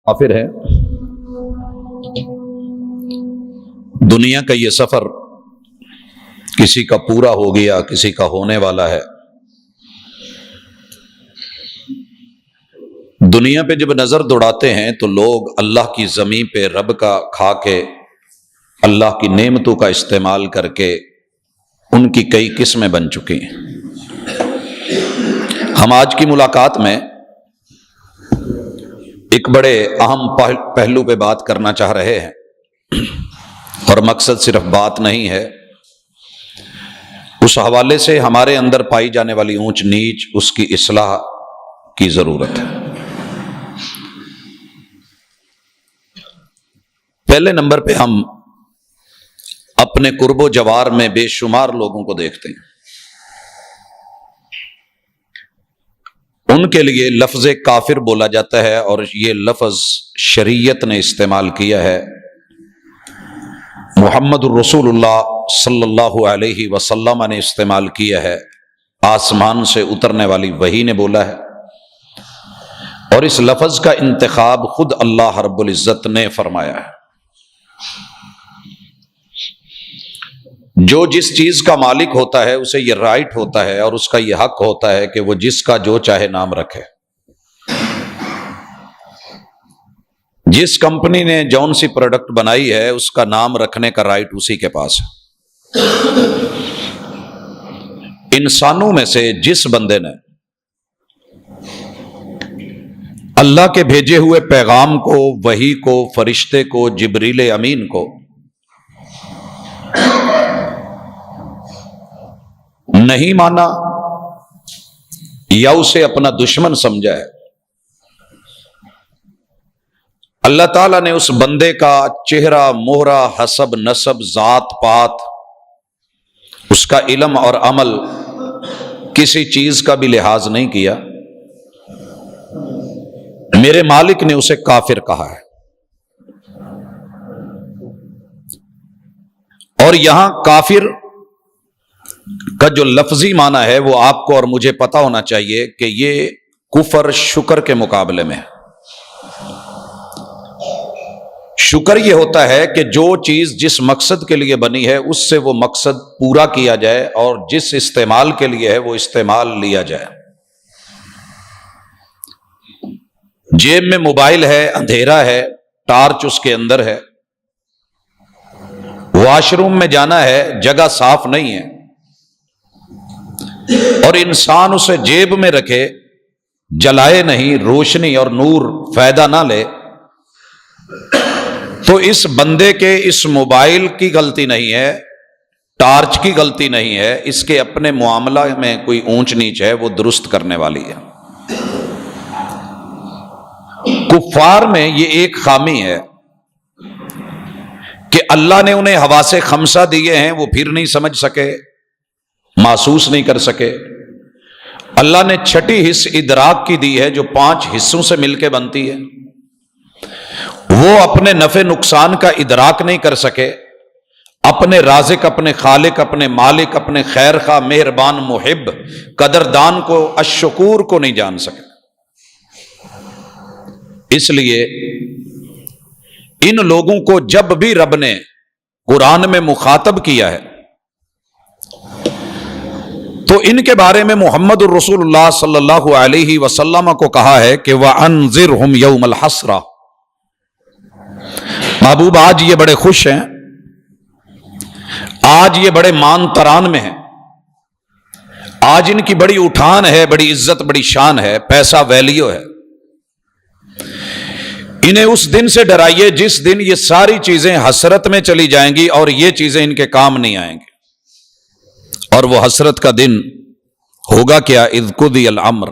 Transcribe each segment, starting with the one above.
کافر ہے۔ دنیا کا یہ سفر کسی کا پورا ہو گیا، کسی کا ہونے والا ہے۔ دنیا پہ جب نظر دوڑاتے ہیں تو لوگ اللہ کی زمین پہ رب کا کھا کے، اللہ کی نعمتوں کا استعمال کر کے ان کی کئی قسمیں بن چکی ہیں۔ ہم آج کی ملاقات میں ایک بڑے اہم پہلو پہ بات کرنا چاہ رہے ہیں، اور مقصد صرف بات نہیں ہے، اس حوالے سے ہمارے اندر پائی جانے والی اونچ نیچ، اس کی اصلاح کی ضرورت ہے۔ پہلے نمبر پہ ہم اپنے قرب و جوار میں بے شمار لوگوں کو دیکھتے ہیں، ان کے لیے لفظ کافر بولا جاتا ہے، اور یہ لفظ شریعت نے استعمال کیا ہے۔ محمد الرسول اللہ صلی اللہ علیہ وسلم نے استعمال کیا ہے، آسمان سے اترنے والی وحی نے بولا ہے، اور اس لفظ کا انتخاب خود اللہ رب العزت نے فرمایا ہے۔ جو جس چیز کا مالک ہوتا ہے اسے یہ رائٹ ہوتا ہے اور اس کا یہ حق ہوتا ہے کہ وہ جس کا جو چاہے نام رکھے۔ جس کمپنی نے جون سی پروڈکٹ بنائی ہے اس کا نام رکھنے کا رائٹ اسی کے پاس ہے۔ انسانوں میں سے جس بندے نے اللہ کے بھیجے ہوئے پیغام کو، وحی کو، فرشتے کو، جبریل امین کو نہیں مانا یا اسے اپنا دشمن سمجھا ہے، اللہ تعالیٰ نے اس بندے کا چہرہ، مہرہ، حسب، نسب، ذات پات، اس کا علم اور عمل، کسی چیز کا بھی لحاظ نہیں کیا۔ میرے مالک نے اسے کافر کہا ہے۔ اور یہاں کافر کا جو لفظی معنی ہے وہ آپ کو اور مجھے پتا ہونا چاہیے کہ یہ کفر شکر کے مقابلے میں ہے۔ شکر یہ ہوتا ہے کہ جو چیز جس مقصد کے لیے بنی ہے اس سے وہ مقصد پورا کیا جائے، اور جس استعمال کے لیے ہے وہ استعمال لیا جائے۔ جیب میں موبائل ہے، اندھیرا ہے، ٹارچ اس کے اندر ہے، واش روم میں جانا ہے، جگہ صاف نہیں ہے، اور انسان اسے جیب میں رکھے، جلائے نہیں، روشنی اور نور فائدہ نہ لے، تو اس بندے کے اس موبائل کی غلطی نہیں ہے، ٹارچ کی غلطی نہیں ہے، اس کے اپنے معاملہ میں کوئی اونچ نیچ ہے، وہ درست کرنے والی ہے۔ کفار میں یہ ایک خامی ہے کہ اللہ نے انہیں حواس خمسہ دیے ہیں، وہ پھر نہیں سمجھ سکے، محسوس نہیں کر سکے۔ اللہ نے چھٹی حص ادراک کی دی ہے جو 5 حصوں سے مل کے بنتی ہے، وہ اپنے نفع نقصان کا ادراک نہیں کر سکے، اپنے رازق، اپنے خالق، اپنے مالک، اپنے خیر خواہ، مہربان، محب، قدردان کو، الشکور کو نہیں جان سکے۔ اس لیے ان لوگوں کو جب بھی رب نے قرآن میں مخاطب کیا ہے تو ان کے بارے میں محمد الرسول اللہ صلی اللہ علیہ وسلم کو کہا ہے کہ وَأَنذِرْهُمْ يَوْمَ الْحَسْرَةِ۔ محبوب آج یہ بڑے خوش ہیں، آج یہ بڑے مان تران میں ہیں، آج ان کی بڑی اٹھان ہے، بڑی عزت، بڑی شان ہے، پیسہ ویلیو ہے۔ انہیں اس دن سے ڈرائیے جس دن یہ ساری چیزیں حسرت میں چلی جائیں گی اور یہ چیزیں ان کے کام نہیں آئیں گی۔ اور وہ حسرت کا دن ہوگا کیا؟ اذ قضی الامر،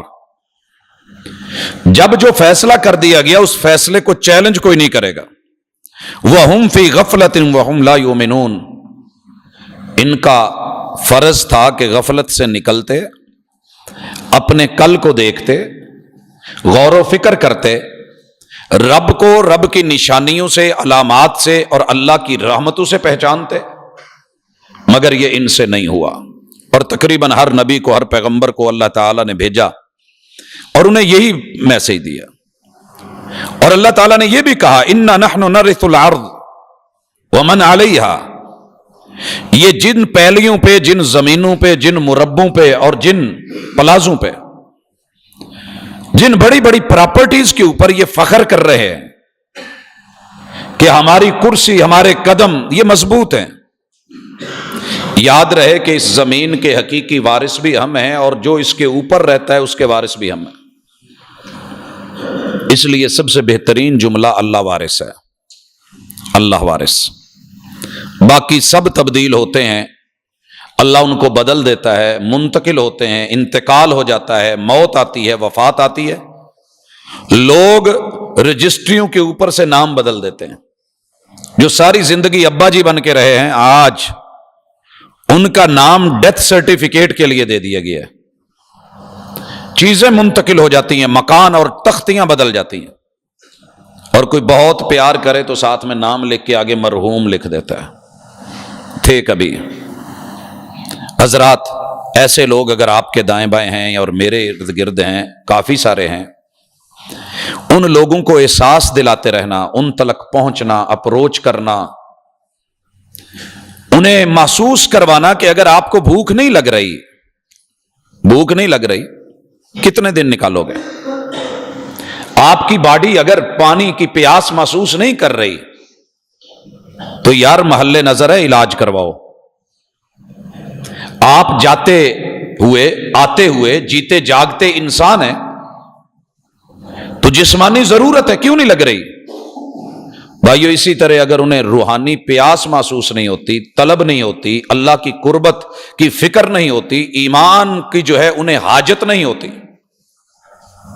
جب جو فیصلہ کر دیا گیا اس فیصلے کو چیلنج کوئی نہیں کرے گا۔ وَهُمْ فِي غَفْلَةٍ وَهُمْ لَا يُؤْمِنُونَ، ان کا فرض تھا کہ غفلت سے نکلتے، اپنے کل کو دیکھتے، غور و فکر کرتے، رب کو رب کی نشانیوں سے، علامات سے اور اللہ کی رحمتوں سے پہچانتے، مگر یہ ان سے نہیں ہوا۔ اور تقریباً ہر نبی کو، ہر پیغمبر کو اللہ تعالیٰ نے بھیجا اور انہیں یہی میسج دیا اور اللہ تعالیٰ نے یہ بھی کہا انا نحن نرث الارض ومن علیہا، یہ جن پہلیوں پہ، جن زمینوں پہ، جن مربوں پہ اور جن پلازوں پہ، جن بڑی بڑی پراپرٹیز کے اوپر یہ فخر کر رہے ہیں کہ ہماری کرسی، ہمارے قدم یہ مضبوط ہیں، یاد رہے کہ اس زمین کے حقیقی وارث بھی ہم ہیں اور جو اس کے اوپر رہتا ہے اس کے وارث بھی ہم ہیں۔ اس لیے سب سے بہترین جملہ اللہ وارث ہے، اللہ وارث۔ باقی سب تبدیل ہوتے ہیں، اللہ ان کو بدل دیتا ہے، منتقل ہوتے ہیں، انتقال ہو جاتا ہے، موت آتی ہے، وفات آتی ہے، لوگ رجسٹریوں کے اوپر سے نام بدل دیتے ہیں۔ جو ساری زندگی ابا جی بن کے رہے ہیں، آج ان کا نام ڈیتھ سرٹیفکیٹ کے لیے دے دیا گیا ہے۔ چیزیں منتقل ہو جاتی ہیں، مکان اور تختیاں بدل جاتی ہیں، اور کوئی بہت پیار کرے تو ساتھ میں نام لکھ کے آگے مرحوم لکھ دیتا ہے۔ تھے کبھی حضرات ایسے لوگ اگر آپ کے دائیں بائیں ہیں اور میرے ارد گرد ہیں، کافی سارے ہیں، ان لوگوں کو احساس دلاتے رہنا، ان تلک پہنچنا، اپروچ کرنا، انہیں محسوس کروانا کہ اگر آپ کو بھوک نہیں لگ رہی کتنے دن نکالو گے؟ آپ کی باڈی اگر پانی کی پیاس محسوس نہیں کر رہی تو یار محلے نظر ہے، علاج کرواؤ۔ آپ جاتے ہوئے آتے ہوئے جیتے جاگتے انسان ہیں تو جسمانی ضرورت ہے، کیوں نہیں لگ رہی؟ بھائیو اسی طرح اگر انہیں روحانی پیاس محسوس نہیں ہوتی، طلب نہیں ہوتی، اللہ کی قربت کی فکر نہیں ہوتی، ایمان کی جو ہے انہیں حاجت نہیں ہوتی۔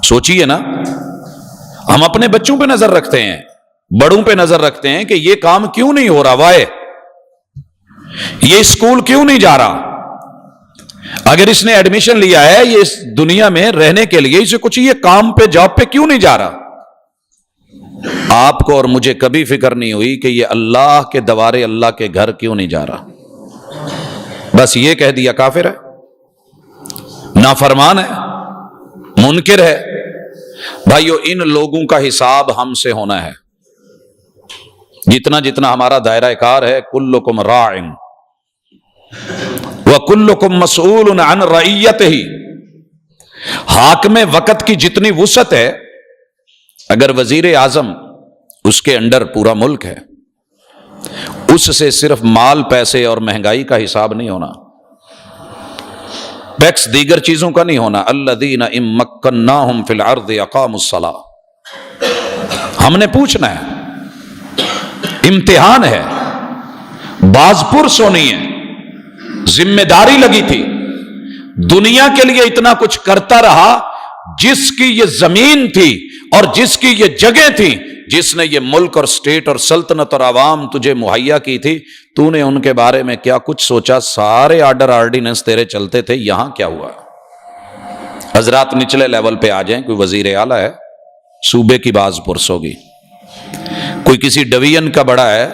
سوچئے نا، ہم اپنے بچوں پہ نظر رکھتے ہیں، بڑوں پہ نظر رکھتے ہیں کہ یہ کام کیوں نہیں ہو رہا، وائے یہ اسکول کیوں نہیں جا رہا، اگر اس نے ایڈمیشن لیا ہے یہ اس دنیا میں رہنے کے لیے، اسے کچھ یہ کام پہ جاب پہ کیوں نہیں جا رہا؟ آپ کو اور مجھے کبھی فکر نہیں ہوئی کہ یہ اللہ کے دوارے اللہ کے گھر کیوں نہیں جا رہا، بس یہ کہہ دیا کافر ہے، نافرمان ہے، منکر ہے۔ بھائیو ان لوگوں کا حساب ہم سے ہونا ہے، جتنا جتنا ہمارا دائرہ کار ہے۔ کلکم راع وکلکم مسئول عن رعیتہ، حاکم وقت کی جتنی وسعت ہے، اگر وزیر اعظم اس کے انڈر پورا ملک ہے، اس سے صرف مال، پیسے اور مہنگائی کا حساب نہیں ہونا، ٹیکس دیگر چیزوں کا نہیں ہونا۔ الذین ان مکناہم فی الارض اقاموا الصلاۃ، ہم نے پوچھنا ہے، امتحان ہے، باز پرس ہونی ہے، ذمہ داری لگی تھی، دنیا کے لیے اتنا کچھ کرتا رہا، جس کی یہ زمین تھی اور جس کی یہ جگہ تھی، جس نے یہ ملک اور سٹیٹ اور سلطنت اور عوام تجھے مہیا کی تھی، تو نے ان کے بارے میں کیا کچھ سوچا؟ سارے آرڈر آرڈیننس تیرے چلتے تھے، یہاں کیا ہوا؟ حضرات نچلے لیول پہ آ جائیں، کوئی وزیر اعلیٰ ہے، صوبے کی باز پرس ہوگی، کوئی کسی ڈویژن کا بڑا ہے،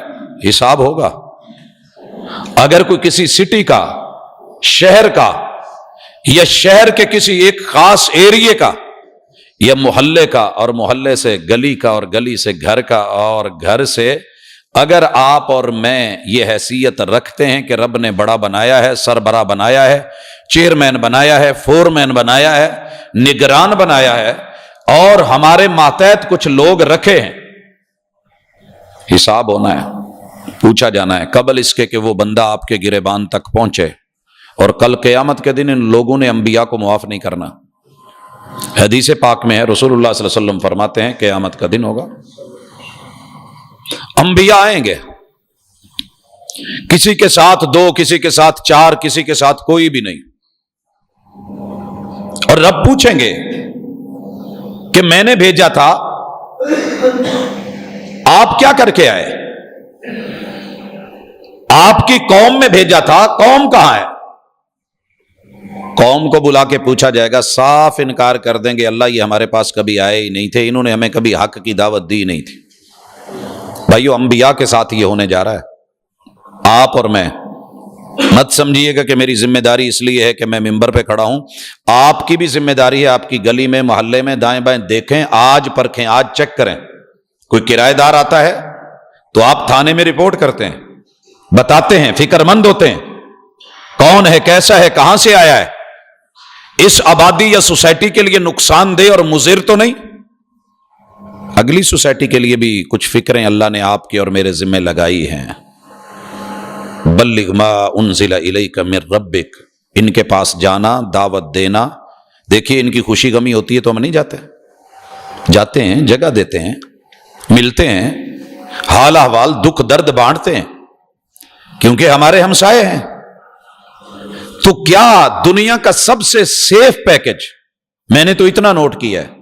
حساب ہوگا، اگر کوئی کسی سٹی کا، شہر کا، یا شہر کے کسی ایک خاص ایریے کا، یا محلے کا، اور محلے سے گلی کا، اور گلی سے گھر کا، اور گھر سے اگر آپ اور میں یہ حیثیت رکھتے ہیں کہ رب نے بڑا بنایا ہے، سربراہ بنایا ہے، چیئرمین بنایا ہے، فورمین بنایا ہے، نگران بنایا ہے، اور ہمارے ماتحت کچھ لوگ رکھے ہیں، حساب ہونا ہے، پوچھا جانا ہے، قبل اس کے کہ وہ بندہ آپ کے گریبان تک پہنچے۔ اور کل قیامت کے دن ان لوگوں نے انبیاء کو معاف نہیں کرنا۔ حدیث پاک میں ہے، رسول اللہ صلی اللہ علیہ وسلم فرماتے ہیں قیامت کا دن ہوگا، انبیاء آئیں گے، کسی کے ساتھ 2، کسی کے ساتھ 4، کسی کے ساتھ کوئی بھی نہیں، اور رب پوچھیں گے کہ میں نے بھیجا تھا، آپ کیا کر کے آئے؟ آپ کی قوم میں بھیجا تھا، قوم کہاں ہے؟ قوم کو بلا کے پوچھا جائے گا، صاف انکار کر دیں گے، اللہ یہ ہمارے پاس کبھی آئے ہی نہیں تھے، انہوں نے ہمیں کبھی حق کی دعوت دی نہیں تھی۔ بھائیو انبیاء کے ساتھ یہ ہونے جا رہا ہے، آپ اور میں مت سمجھیے گا کہ میری ذمہ داری اس لیے ہے کہ میں ممبر پہ کھڑا ہوں، آپ کی بھی ذمہ داری ہے، آپ کی گلی میں محلے میں دائیں بائیں دیکھیں، آج پرکھیں، آج چیک کریں۔ کوئی کرایہ دار آتا ہے تو آپ تھانے میں رپورٹ کرتے ہیں، بتاتے ہیں، فکر مند ہوتے ہیں کون ہے، کیسا ہے، کہاں سے آیا ہے، اس آبادی یا سوسائٹی کے لیے نقصان دہ اور مضر تو نہیں۔ اگلی سوسائٹی کے لیے بھی کچھ فکریں اللہ نے آپ کی اور میرے ذمہ لگائی ہیں۔ بلغ ما انزل الیک من ربک، ان کے پاس جانا، دعوت دینا۔ دیکھیے ان کی خوشی غمی ہوتی ہے تو ہم نہیں جاتے، جاتے ہیں، جگہ دیتے ہیں، ملتے ہیں، حال احوال دکھ درد بانٹتے ہیں، کیونکہ ہمارے ہمسائے ہیں۔ تو کیا دنیا کا سب سے سیف پیکج، میں نے تو اتنا نوٹ کیا ہے،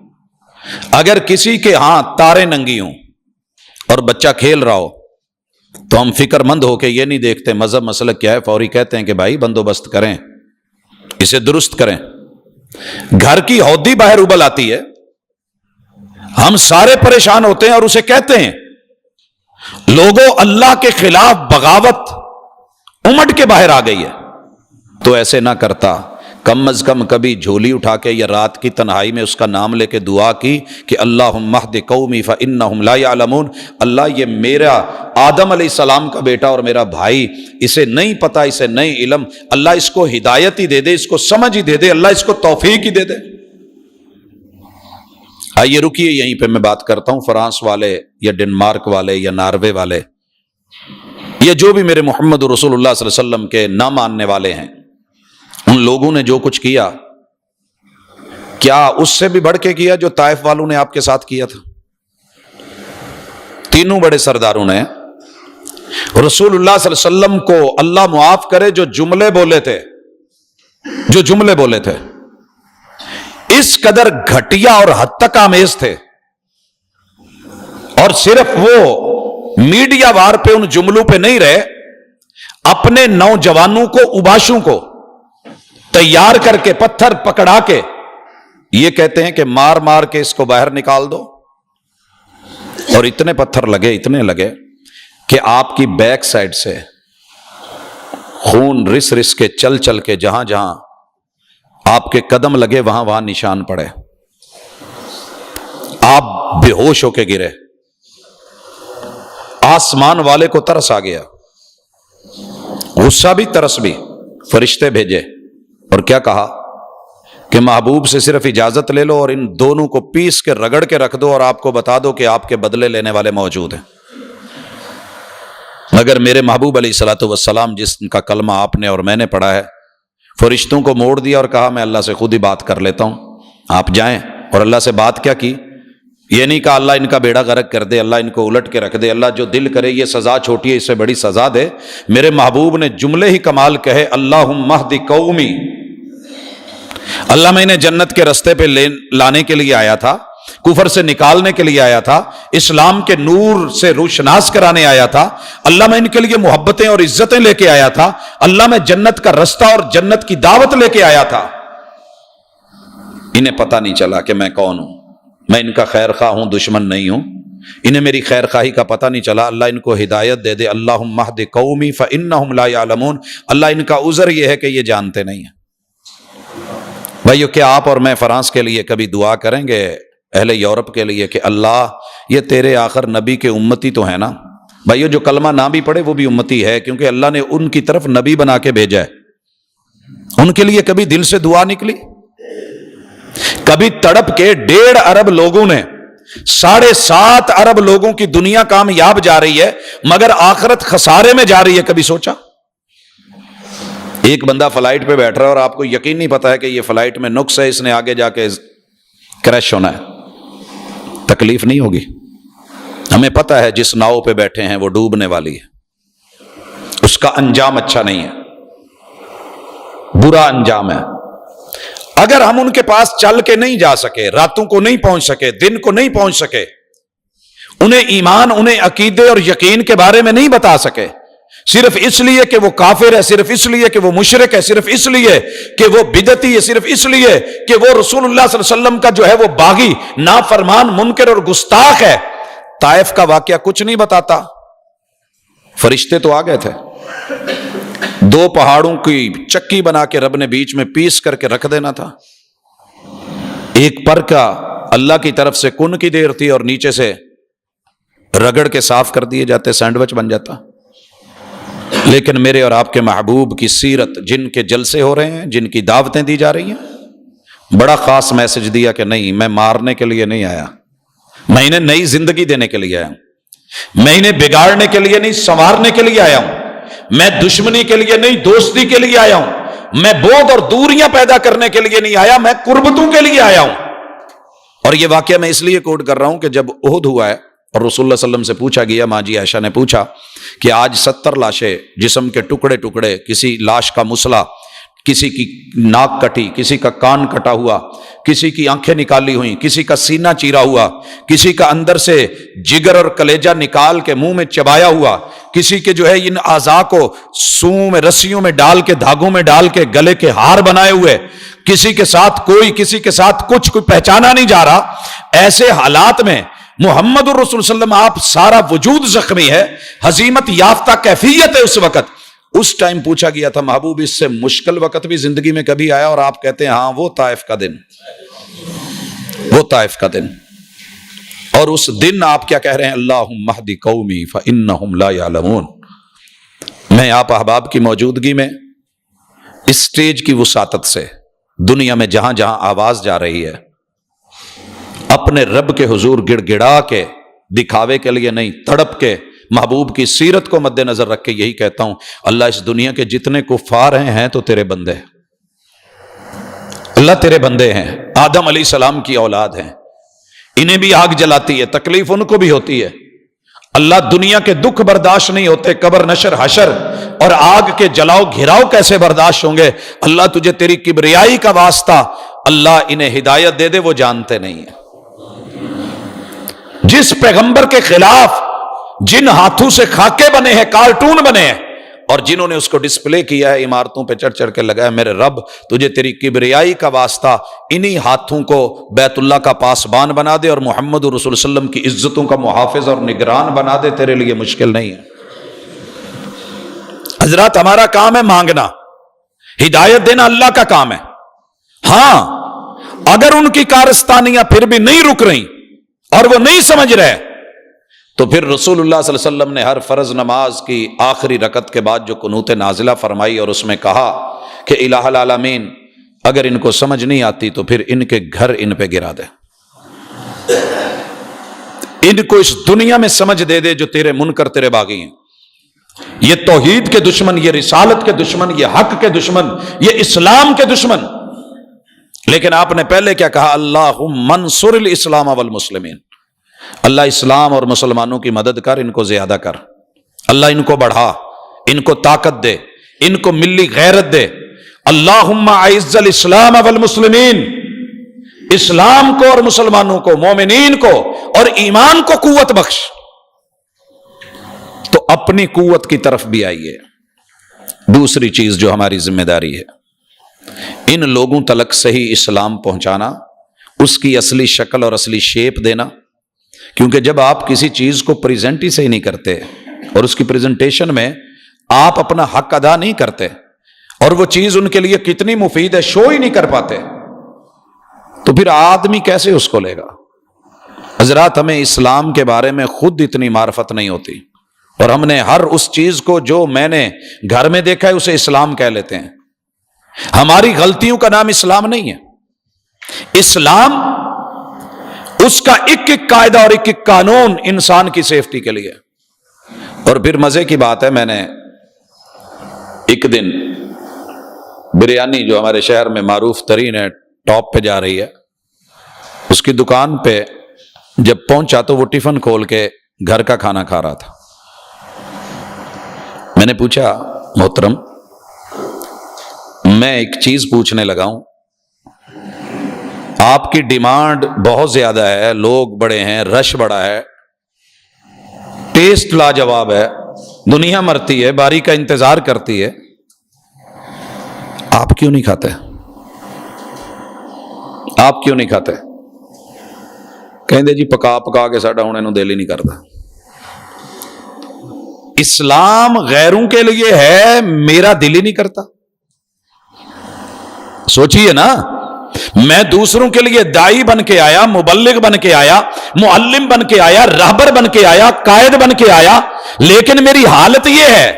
اگر کسی کے ہاں تارے ننگی ہوں اور بچہ کھیل رہا ہو تو ہم فکر مند ہو کے یہ نہیں دیکھتے مذہب مسلک کیا ہے، فوری کہتے ہیں کہ بھائی بندوبست کریں، اسے درست کریں۔ گھر کی ہودی باہر ابل آتی ہے، ہم سارے پریشان ہوتے ہیں اور اسے کہتے ہیں۔ لوگوں اللہ کے خلاف بغاوت امٹ کے باہر آ گئی ہے، تو ایسے نہ کرتا، کم از کم کبھی جھولی اٹھا کے یا رات کی تنہائی میں اس کا نام لے کے دعا کی کہ اللہم اہد قومی فانہم لا یعلمون، اللہ یہ میرا آدم علیہ السلام کا بیٹا اور میرا بھائی، اسے نہیں پتا، اسے نہیں علم، اللہ اس کو ہدایت ہی دے دے، اس کو سمجھ ہی دے دے، اللہ اس کو توفیق ہی دے دے۔ آئیے رکیے یہیں پہ میں بات کرتا ہوں، فرانس والے یا ڈنمارک والے یا ناروے والے یا جو بھی میرے محمد رسول اللہ صلی اللہ علیہ وسلم کے نہ ماننے والے ہیں، ان لوگوں نے جو کچھ کیا، کیا اس سے بھی بڑھ کے کیا جو طائف والوں نے آپ کے ساتھ کیا تھا؟ تینوں بڑے سرداروں نے رسول اللہ صلی اللہ علیہ وسلم کو، اللہ معاف کرے، جو جملے بولے تھے اس قدر گھٹیا اور حد تک آمیز تھے، اور صرف وہ میڈیا وار پہ ان جملوں پہ نہیں رہے، اپنے نوجوانوں کو، اباشوں کو تیار کر کے، پتھر پکڑا کے یہ کہتے ہیں کہ مار مار کے اس کو باہر نکال دو، اور اتنے پتھر لگے، اتنے لگے کہ آپ کی بیک سائڈ سے خون رس رس کے، چل چل کے، جہاں جہاں آپ کے قدم لگے وہاں وہاں نشان پڑے، آپ بے ہوش ہو کے گرے، آسمان والے کو ترس آ گیا، غصہ بھی ترس بھی، فرشتے بھیجے اور کیا کہا کہ محبوب سے صرف اجازت لے لو اور ان دونوں کو پیس کے رگڑ کے رکھ دو اور آپ کو بتا دو کہ آپ کے بدلے لینے والے موجود ہیں۔ مگر میرے محبوب علیہ الصلوۃ والسلام، جس کا کلمہ آپ نے اور میں نے پڑھا ہے، فرشتوں کو موڑ دیا اور کہا میں اللہ سے خود ہی بات کر لیتا ہوں، آپ جائیں۔ اور اللہ سے بات کیا کی؟ یہ نہیں کہا اللہ ان کا بیڑا غرق کر دے، اللہ ان کو الٹ کے رکھ دے، اللہ جو دل کرے یہ سزا چھوٹی ہے، اس سے بڑی سزا دے۔ میرے محبوب نے جملے ہی کمال کہے، اللہم اہد قومی، اللہ میں انہیں جنت کے رستے پہ لانے کے لیے آیا تھا، کفر سے نکالنے کے لیے آیا تھا، اسلام کے نور سے روشناس کرانے آیا تھا، اللہ میں ان کے لیے محبتیں اور عزتیں لے کے آیا تھا، اللہ میں جنت کا رستہ اور جنت کی دعوت لے کے آیا تھا۔ انہیں پتہ نہیں چلا کہ میں کون ہوں، میں ان کا خیر خواہ ہوں، دشمن نہیں ہوں، انہیں میری خیر خواہی کا پتہ نہیں چلا۔ اللہ ان کو ہدایت دے دے، اللہم اہد قومی فانہم لا یعلمون، اللہ ان کا عذر یہ ہے کہ یہ جانتے نہیں ہیں۔ بھائیو، کیا آپ اور میں فرانس کے لیے کبھی دعا کریں گے، اہل یورپ کے لیے، کہ اللہ یہ تیرے آخر نبی کے امتی تو ہیں نا؟ بھائیو، جو کلمہ نہ بھی پڑھے وہ بھی امتی ہے، کیونکہ اللہ نے ان کی طرف نبی بنا کے بھیجا ہے۔ ان کے لیے کبھی دل سے دعا نکلی؟ کبھی تڑپ کے 1.5 ارب لوگوں نے، 7.5 ارب لوگوں کی دنیا کامیاب جا رہی ہے مگر آخرت خسارے میں جا رہی ہے، کبھی سوچا؟ ایک بندہ فلائٹ پہ بیٹھ رہا ہے اور آپ کو یقین نہیں پتا ہے کہ یہ فلائٹ میں نقص ہے، اس نے آگے جا کے کریش ہونا ہے، تکلیف نہیں ہوگی؟ ہمیں پتا ہے جس ناؤ پہ بیٹھے ہیں وہ ڈوبنے والی ہے، اس کا انجام اچھا نہیں ہے، برا انجام ہے۔ اگر ہم ان کے پاس چل کے نہیں جا سکے، راتوں کو نہیں پہنچ سکے، دن کو نہیں پہنچ سکے، انہیں ایمان، انہیں عقیدے اور یقین کے بارے میں نہیں بتا سکے، صرف اس لیے کہ وہ کافر ہے، صرف اس لیے کہ وہ مشرک ہے، صرف اس لیے کہ وہ بدعتی ہے، صرف اس لیے کہ وہ رسول اللہ صلی اللہ علیہ وسلم کا جو ہے وہ باغی، نافرمان، منکر اور گستاخ ہے، طائف کا واقعہ کچھ نہیں بتاتا۔ فرشتے تو آ گئے تھے، دو پہاڑوں کی چکی بنا کے رب نے بیچ میں پیس کر کے رکھ دینا تھا. ایک پر کا اللہ کی طرف سے کن کی دیر تھی اور نیچے سے رگڑ کے صاف کر دیے جاتے، سینڈوچ بن جاتا. لیکن میرے اور آپ کے محبوب کی سیرت، جن کے جلسے ہو رہے ہیں، جن کی دعوتیں دی جا رہی ہیں، بڑا خاص میسج دیا کہ نہیں، میں مارنے کے لیے نہیں آیا، میں انہیں نئی زندگی دینے کے لیے آیا ہوں، میں انہیں بگاڑنے کے لیے نہیں، سنوارنے کے لیے آیا ہوں، میں دشمنی کے لیے نہیں، دوستی کے لیے آیا ہوں، میں بغض اور دوریاں پیدا کرنے کے لیے نہیں آیا، میں قربتوں کے لیے آیا ہوں. اور یہ واقعہ میں اس لیے کوٹ کر رہا ہوں کہ جب احد ہوا ہے اور رسول اللہ صلی اللہ علیہ وسلم سے پوچھا گیا، ماں جی عائشہ نے پوچھا کہ آج 70 لاشیں، جسم کے ٹکڑے ٹکڑے، کسی لاش کا مسلح، کسی کی ناک کٹی، کسی کا کان کٹا ہوا، کسی کی آنکھیں نکالی ہوئی، کسی کا سینہ چیرا ہوا، کسی کا اندر سے جگر اور کلیجہ نکال کے منہ میں چبایا ہوا، کسی کے جو ہے ان اعضاء کو سوؤں میں، رسیوں میں ڈال کے، دھاگوں میں ڈال کے گلے کے ہار بنائے ہوئے، کسی کے ساتھ کوئی، کسی کے ساتھ کچھ، کوئی پہچانا نہیں جا رہا. ایسے حالات میں محمد الرسول صلی اللہ علیہ وسلم، آپ سارا وجود زخمی ہے، ہزیمت یافتہ کیفیت ہے اس وقت. اس ٹائم پوچھا گیا تھا، محبوب اس سے مشکل وقت بھی زندگی میں کبھی آیا؟ اور آپ کہتے ہیں ہاں، وہ طائف کا دن، وہ طائف کا دن. اور اس دن آپ کیا کہہ رہے ہیں؟ اللہم اہد قومی فانہم لا یعلمون. میں آپ احباب کی موجودگی میں اسٹیج کی وسعت سے دنیا میں جہاں جہاں آواز جا رہی ہے، اپنے رب کے حضور گڑ گڑا کے، دکھاوے کے لیے نہیں، تڑپ کے، محبوب کی سیرت کو مد نظر رکھ کے یہی کہتا ہوں، اللہ اس دنیا کے جتنے کفار ہیں تو تیرے بندے ہیں. اللہ تیرے بندے ہیں، آدم علیہ السلام کی اولاد ہیں، انہیں بھی آگ جلاتی ہے، تکلیف ان کو بھی ہوتی ہے. اللہ دنیا کے دکھ برداشت نہیں ہوتے، قبر، نشر، حشر اور آگ کے جلاؤ گھراؤ کیسے برداشت ہوں گے؟ اللہ تجھے تیری کبریائی کا واسطہ، اللہ انہیں ہدایت دے دے، وہ جانتے نہیں ہیں. جس پیغمبر کے خلاف جن ہاتھوں سے خاکے بنے ہیں، کارٹون بنے ہیں، اور جنہوں نے اس کو ڈسپلے کیا ہے، عمارتوں پہ چڑھ چڑھ کے لگایا، میرے رب تجھے تیری کبریائی کا واسطہ انہی ہاتھوں کو بیت اللہ کا پاسبان بنا دے اور محمد رسول صلی اللہ علیہ وسلم کی عزتوں کا محافظ اور نگران بنا دے، تیرے لیے مشکل نہیں ہے. حضرات، ہمارا کام ہے مانگنا، ہدایت دینا اللہ کا کام ہے. ہاں، اگر ان کی کارستانیاں پھر بھی نہیں رک رہی اور وہ نہیں سمجھ رہے، تو پھر رسول اللہ صلی اللہ علیہ وسلم نے ہر فرض نماز کی آخری رکعت کے بعد جو قنوت نازلہ فرمائی اور اس میں کہا کہ الہ العالمین، اگر ان کو سمجھ نہیں آتی تو پھر ان کے گھر ان پہ گرا دے، ان کو اس دنیا میں سمجھ دے دے جو تیرے منکر، تیرے باغی ہیں. یہ توحید کے دشمن، یہ رسالت کے دشمن، یہ حق کے دشمن، یہ اسلام کے دشمن. لیکن آپ نے پہلے کیا کہا؟ اللہم منصر الاسلام والمسلمین. اللہ اسلام اور مسلمانوں کی مدد کر، ان کو زیادہ کر، اللہ ان کو بڑھا، ان کو طاقت دے، ان کو ملی غیرت دے. اللہم اعز الاسلام والمسلمین، اسلام کو اور مسلمانوں کو، مومنین کو اور ایمان کو قوت بخش. تو اپنی قوت کی طرف بھی آئیے. دوسری چیز جو ہماری ذمہ داری ہے، ان لوگوں تلک صحیح اسلام پہنچانا، اس کی اصلی شکل اور اصلی شیپ دینا. کیونکہ جب آپ کسی چیز کو پریزنٹ ہی صحیح نہیں کرتے اور اس کی پریزنٹیشن میں آپ اپنا حق ادا نہیں کرتے اور وہ چیز ان کے لیے کتنی مفید ہے شو ہی نہیں کر پاتے، تو پھر آدمی کیسے اس کو لے گا؟ حضرات، ہمیں اسلام کے بارے میں خود اتنی معرفت نہیں ہوتی اور ہم نے ہر اس چیز کو جو میں نے گھر میں دیکھا ہے اسے اسلام کہہ لیتے ہیں. ہماری غلطیوں کا نام اسلام نہیں ہے. اسلام اس کا ایک ایک قاعدہ اور ایک ایک قانون انسان کی سیفٹی کے لیے. اور پھر مزے کی بات ہے، میں نے ایک دن بریانی جو ہمارے شہر میں معروف ترین ہے، ٹاپ پہ جا رہی ہے، اس کی دکان پہ جب پہنچا تو وہ ٹفن کھول کے گھر کا کھانا کھا رہا تھا. میں نے پوچھا، محترم، میں ایک چیز پوچھنے لگا ہوں، آپ کی ڈیمانڈ بہت زیادہ ہے، لوگ بڑے ہیں، رش بڑا ہے، ٹیسٹ لاجواب ہے، دنیا مرتی ہے، باری کا انتظار کرتی ہے، آپ کیوں نہیں کھاتے؟ آپ کیوں نہیں کھاتے؟ کہیں جی پکا پکا کے ساڈا ہن اینوں دل ہی نہیں کرتا. اسلام غیروں کے لیے ہے، میرا دل ہی نہیں کرتا. سوچئے نا، میں دوسروں کے لیے دائی بن کے آیا، مبلغ بن کے آیا، معلم بن کے آیا، راہبر بن کے آیا، قائد بن کے آیا، لیکن میری حالت یہ ہے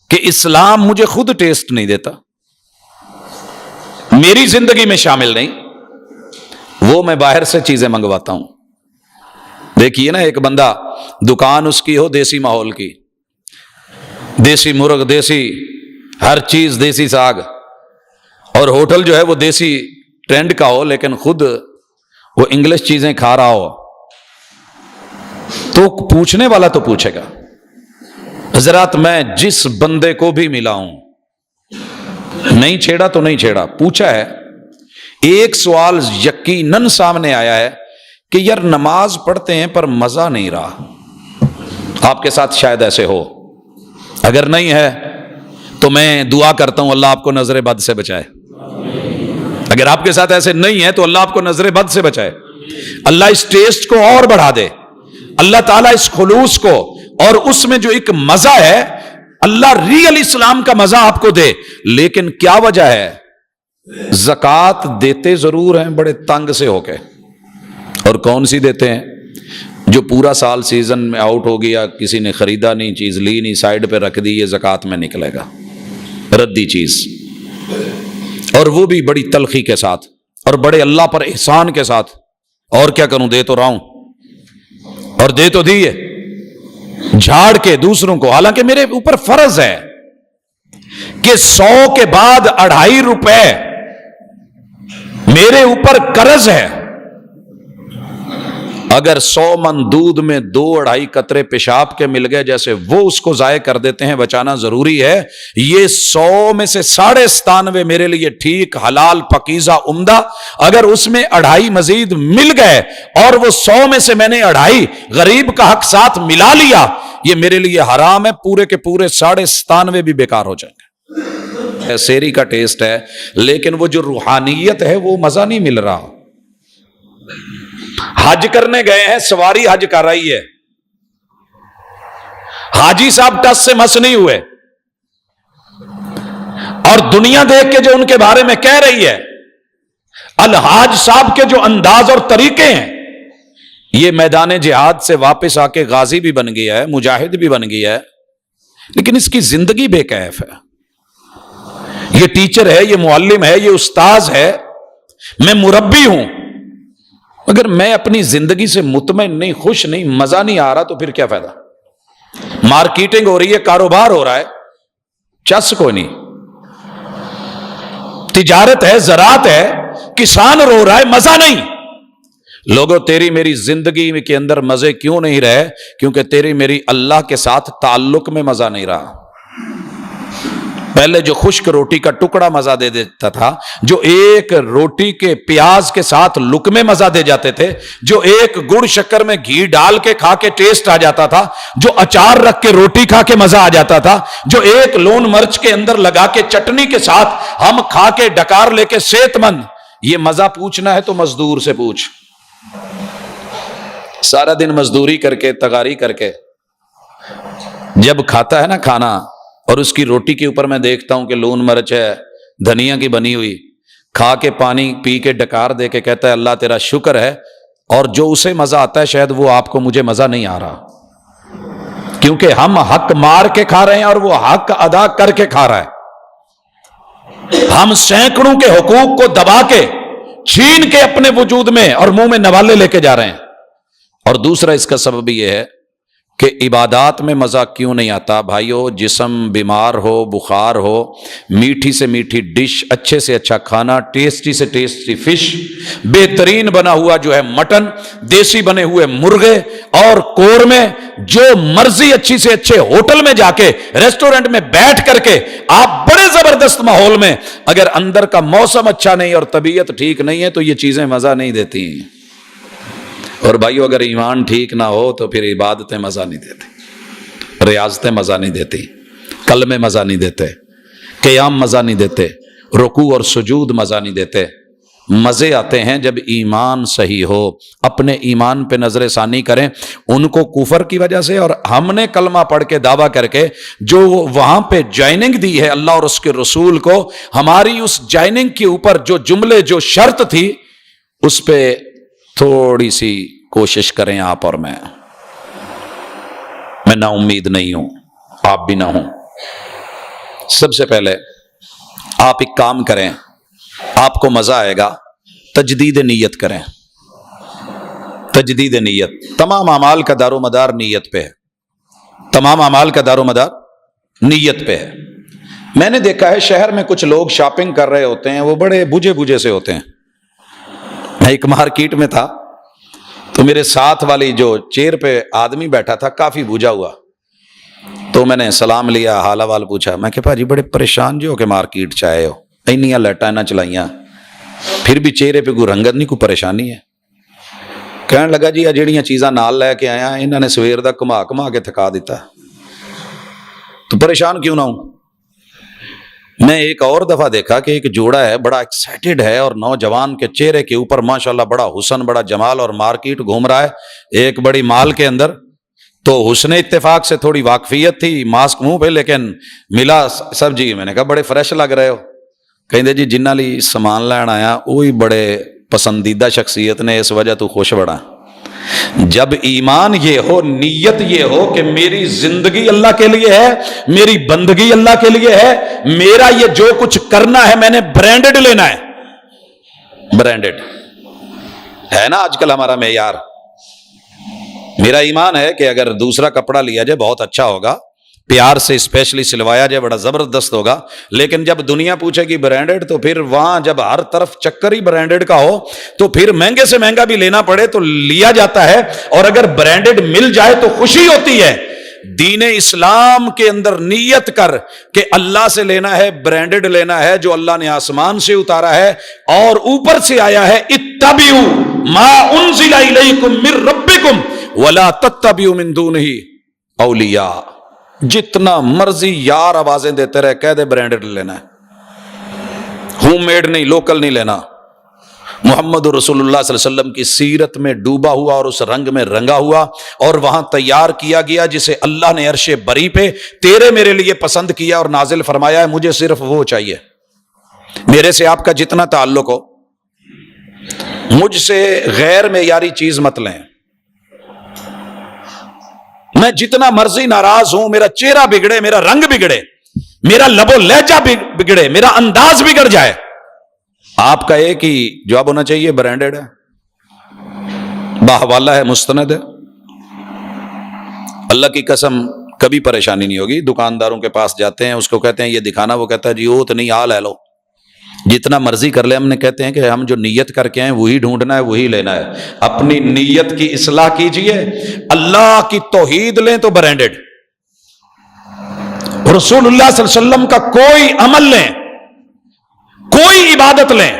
کہ اسلام مجھے خود ٹیسٹ نہیں دیتا، میری زندگی میں شامل نہیں، وہ میں باہر سے چیزیں منگواتا ہوں. دیکھیے نا، ایک بندہ دکان اس کی ہو دیسی ماحول کی، دیسی مرغ، دیسی ہر چیز، دیسی ساگ، اور ہوٹل جو ہے وہ دیسی ٹرینڈ کا ہو، لیکن خود وہ انگلش چیزیں کھا رہا ہو، تو پوچھنے والا تو پوچھے گا. حضرات، میں جس بندے کو بھی ملا ہوں، نہیں چھیڑا تو نہیں چھیڑا، پوچھا ہے، ایک سوال یقیناً سامنے آیا ہے کہ یار نماز پڑھتے ہیں پر مزہ نہیں رہا. آپ کے ساتھ شاید ایسے ہو، اگر نہیں ہے تو میں دعا کرتا ہوں اللہ آپ کو نظر بد سے بچائے. اگر آپ کے ساتھ ایسے نہیں ہے تو اللہ آپ کو نظر بد سے بچائے. اللہ اس ٹیسٹ کو اور بڑھا دے، اللہ تعالیٰ اس خلوص کو اور اس میں جو ایک مزہ ہے، اللہ ریئل اسلام کا مزہ آپ کو دے. لیکن کیا وجہ ہے؟ زکوٰۃ دیتے ضرور ہیں بڑے تنگ سے ہو کے، اور کون سی دیتے ہیں؟ جو پورا سال سیزن میں آؤٹ ہو گیا، کسی نے خریدا نہیں، چیز لی نہیں، سائیڈ پہ رکھ دی، یہ زکوٰۃ میں نکلے گا، ردی چیز، اور وہ بھی بڑی تلخی کے ساتھ اور بڑے اللہ پر احسان کے ساتھ. اور کیا کروں، دے تو رہا ہوں، اور دے تو دیے جھاڑ کے دوسروں کو. حالانکہ میرے اوپر فرض ہے کہ 100 کے بعد 2.5 روپے میرے اوپر قرض ہے. اگر 100 من دودھ میں 2-2.5 قطرے پیشاب کے مل گئے، جیسے وہ اس کو ضائع کر دیتے ہیں، بچانا ضروری ہے. یہ 100 میں سے 97.5 میرے لیے ٹھیک، حلال، پاکیزہ، عمدہ. اگر اس میں 2.5 مزید مل گئے اور وہ 100 میں سے میں نے 2.5 غریب کا حق ساتھ ملا لیا، یہ میرے لیے حرام ہے. پورے کے پورے 97.5 بھی بیکار ہو جائیں گے. سیری کا ٹیسٹ ہے، لیکن وہ جو روحانیت ہے وہ مزہ نہیں مل رہا. حج کرنے گئے ہیں، سواری حج کر رہی ہے، حاجی صاحب ٹس سے مس نہیں ہوئے، اور دنیا دیکھ کے جو ان کے بارے میں کہہ رہی ہے، الحاج صاحب کے جو انداز اور طریقے ہیں، یہ میدان جہاد سے واپس آ کے غازی بھی بن گیا ہے، مجاہد بھی بن گیا ہے، لیکن اس کی زندگی بے کیف ہے. یہ ٹیچر ہے، یہ معلم ہے، یہ استاذ ہے، میں مربی ہوں، اگر میں اپنی زندگی سے مطمئن نہیں، خوش نہیں، مزہ نہیں آ رہا، تو پھر کیا فائدہ؟ مارکیٹنگ ہو رہی ہے، کاروبار ہو رہا ہے، چس کوئی نہیں. تجارت ہے، زراعت ہے، کسان رو رہا ہے، مزہ نہیں. لوگوں، تیری میری زندگی کے اندر مزے کیوں نہیں رہے؟ کیونکہ تیری میری اللہ کے ساتھ تعلق میں مزہ نہیں رہا. پہلے جو خشک روٹی کا ٹکڑا مزہ دے دیتا تھا، جو ایک روٹی کے پیاز کے ساتھ لقمے مزہ دے جاتے تھے، جو ایک گڑ شکر میں گھی ڈال کے کھا کے ٹیسٹ آ جاتا تھا، جو اچار رکھ کے روٹی کھا کے مزہ آ جاتا تھا، جو ایک لون مرچ کے اندر لگا کے چٹنی کے ساتھ ہم کھا کے ڈکار لے کے صحت مند، یہ مزہ پوچھنا ہے تو مزدور سے پوچھ. سارا دن مزدوری کر کے، تغاری کر کے جب کھاتا ہے نا کھانا، اور اس کی روٹی کے اوپر میں دیکھتا ہوں کہ لون مرچ ہے، دھنیا کی بنی ہوئی، کھا کے پانی پی کے ڈکار دے کے کہتا ہے اللہ تیرا شکر ہے. اور جو اسے مزہ آتا ہے شاید وہ آپ کو، مجھے مزہ نہیں آ رہا، کیونکہ ہم حق مار کے کھا رہے ہیں اور وہ حق ادا کر کے کھا رہا ہے. ہم سینکڑوں کے حقوق کو دبا کے، چھین کے اپنے وجود میں اور منہ میں نوالے لے کے جا رہے ہیں. اور دوسرا اس کا سبب یہ ہے کہ عبادات میں مزہ کیوں نہیں آتا؟ بھائیو، جسم بیمار ہو، بخار ہو، میٹھی سے میٹھی ڈش، اچھے سے اچھا کھانا، ٹیسٹی سے ٹیسٹی فش، بہترین بنا ہوا جو ہے مٹن، دیسی بنے ہوئے مرغے اور قورمے، جو مرضی اچھی سے اچھے ہوٹل میں جا کے، ریسٹورنٹ میں بیٹھ کر کے آپ بڑے زبردست ماحول میں، اگر اندر کا موسم اچھا نہیں اور طبیعت ٹھیک نہیں ہے تو یہ چیزیں مزہ نہیں دیتی. اور بھائیو، اگر ایمان ٹھیک نہ ہو تو پھر عبادتیں مزہ نہیں دیتی، ریاضتیں مزہ نہیں دیتی، کلمے مزہ نہیں دیتے، قیام مزہ نہیں دیتے، رکوع اور سجود مزہ نہیں دیتے. مزے آتے ہیں جب ایمان صحیح ہو. اپنے ایمان پہ نظر ثانی کریں. ان کو کفر کی وجہ سے اور ہم نے کلمہ پڑھ کے دعویٰ کر کے جو وہاں پہ جوائننگ دی ہے اللہ اور اس کے رسول کو, ہماری اس جوائننگ کے اوپر جو جملے جو شرط تھی اس پہ تھوڑی سی کوشش کریں آپ اور میں نا امید نہیں ہوں, آپ بھی نہ ہوں. سب سے پہلے آپ ایک کام کریں, آپ کو مزہ آئے گا, تجدید نیت کریں. تجدید نیت. تمام اعمال کا دار و مدار نیت پہ ہے. تمام اعمال کا دار و مدار نیت پہ ہے. میں نے دیکھا ہے شہر میں کچھ لوگ شاپنگ کر رہے ہوتے ہیں, وہ بڑے بوجھے بوجھے سے ہوتے ہیں. میں ایک مارکیٹ میں تھا تو میرے ساتھ والی جو چیئر پہ آدمی بیٹھا تھا کافی بوجھا ہوا, تو میں نے سلام لیا, حال احوال پوچھا. میں کہ بھاجی بڑے پریشان جو ہو کہ مارکیٹ چاہے ہو, اینیاں لٹاں نہ چلائیاں, پھر بھی چہرے پہ کوئی رنگت نہیں, کوئی پریشانی ہے. کہنے لگا جی جہڑیاں چیزاں نال لے کے آیا انہوں نے سویر دا گھما کے تھکا دیتا, تو پریشان کیوں نہ ہوں. میں ایک اور دفعہ دیکھا کہ ایک جوڑا ہے بڑا ایکسائٹڈ ہے اور نوجوان کے چہرے کے اوپر ماشاءاللہ بڑا حسن بڑا جمال, اور مارکیٹ گھوم رہا ہے ایک بڑی مال کے اندر. تو حسن اتفاق سے تھوڑی واقفیت تھی, ماسک منہ پہ, لیکن ملا سب جی. میں نے کہا بڑے فریش لگ رہے ہو. کہندے جی جنہ لی سامان لین آیا وہی بڑے پسندیدہ شخصیت نے, اس وجہ تو خوش بڑا. جب ایمان یہ ہو, نیت یہ ہو کہ میری زندگی اللہ کے لیے ہے, میری بندگی اللہ کے لیے ہے, میرا یہ جو کچھ کرنا ہے میں نے برانڈڈ لینا ہے. برانڈڈ ہے نا آج کل ہمارا معیار. میرا ایمان ہے کہ اگر دوسرا کپڑا لیا جائے بہت اچھا ہوگا, پیار سے اسپیشلی سلوایا جائے بڑا زبردست ہوگا, لیکن جب دنیا پوچھے گی برانڈڈ تو پھر وہاں جب ہر طرف چکر ہی برانڈڈ کا ہو تو پھر مہنگے سے مہنگا بھی لینا پڑے تو لیا جاتا ہے. اور اگر برانڈڈ مل جائے تو خوشی ہوتی ہے. دین اسلام کے اندر نیت کر کہ اللہ سے لینا ہے, برانڈڈ لینا ہے جو اللہ نے آسمان سے اتارا ہے اور اوپر سے آیا ہے, اتبعوا ما انزل الیکم من ربکم ولا تتبعوا من دونہ اولیاء. جتنا مرضی یار آوازیں دیتے رہے, کہہ دے برانڈڈ لینا ہے, ہوم میڈ نہیں, لوکل نہیں لینا. محمد رسول اللہ صلی اللہ علیہ وسلم کی سیرت میں ڈوبا ہوا اور اس رنگ میں رنگا ہوا اور وہاں تیار کیا گیا جسے اللہ نے عرش بری پہ تیرے میرے لیے پسند کیا اور نازل فرمایا ہے. مجھے صرف وہ چاہیے. میرے سے آپ کا جتنا تعلق ہو, مجھ سے غیر معیاری چیز مت لیں. میں جتنا مرضی ناراض ہوں, میرا چہرہ بگڑے, میرا رنگ بگڑے, میرا لب و لہجہ بگڑے, میرا انداز بگڑ جائے, آپ کا ایک ہی جواب ہونا چاہیے برانڈڈ ہے, باحوالہ ہے, مستند ہے. اللہ کی قسم کبھی پریشانی نہیں ہوگی. دکانداروں کے پاس جاتے ہیں, اس کو کہتے ہیں یہ دکھانا, وہ کہتا ہے جی وہ تو نہیں, آ لے لو. جتنا مرضی کر لے, ہم نے کہتے ہیں کہ ہم جو نیت کر کے آئے وہی ڈھونڈنا ہے, وہی لینا ہے. اپنی نیت کی اصلاح کیجئے. اللہ کی توحید لیں تو برانڈڈ, رسول اللہ صلی اللہ علیہ وسلم کا کوئی عمل لیں, کوئی عبادت لیں,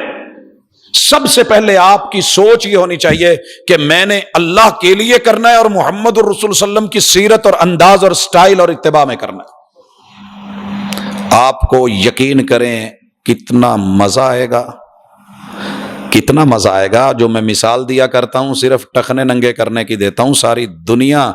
سب سے پہلے آپ کی سوچ یہ ہونی چاہیے کہ میں نے اللہ کے لیے کرنا ہے اور محمد الرسول صلی اللہ علیہ وسلم کی سیرت اور انداز اور سٹائل اور اتباع میں کرنا ہے. آپ کو یقین کریں کتنا مزہ آئے گا, کتنا مزہ آئے گا. جو میں مثال دیا کرتا ہوں صرف ٹخنے ننگے کرنے کی دیتا ہوں, ساری دنیا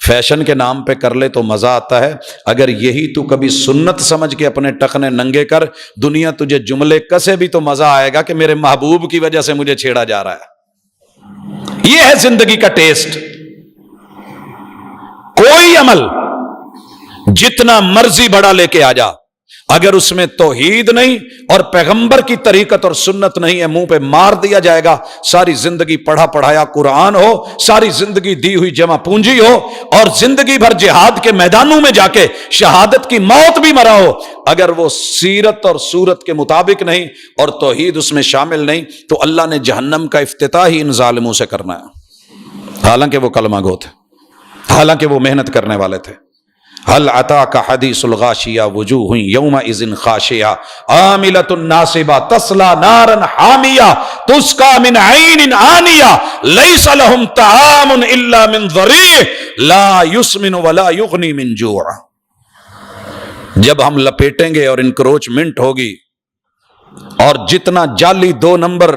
فیشن کے نام پہ کر لے تو مزہ آتا ہے. اگر یہی تو کبھی سنت سمجھ کے اپنے ٹخنے ننگے کر, دنیا تجھے جملے کسے بھی تو مزہ آئے گا کہ میرے محبوب کی وجہ سے مجھے چھیڑا جا رہا ہے. یہ ہے زندگی کا ٹیسٹ. کوئی عمل جتنا مرضی بڑا لے کے آ جا, اگر اس میں توحید نہیں اور پیغمبر کی طریقت اور سنت نہیں ہے, منہ پہ مار دیا جائے گا. ساری زندگی پڑھا پڑھایا قرآن ہو, ساری زندگی دی ہوئی جمع پونجی ہو, اور زندگی بھر جہاد کے میدانوں میں جا کے شہادت کی موت بھی مرا ہو, اگر وہ سیرت اور صورت کے مطابق نہیں اور توحید اس میں شامل نہیں, تو اللہ نے جہنم کا افتتاح ہی ان ظالموں سے کرنا ہے. حالانکہ وہ کلمہ گو تھے, حالانکہ وہ محنت کرنے والے تھے. هل اتاك حدیث الغاشیہ وجوہ یومئذ خاشعہ عاملۃ ناصبہ تصلی نارا حامیہ تسقی من عین آنیہ لیس لهم طعام الا من ضریع لا یسمن ولا یغنی من جوع. جب ہم لپیٹیں گے اور انکروچمنٹ ہوگی اور جتنا جعلی 2 نمبر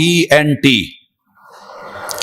ENT,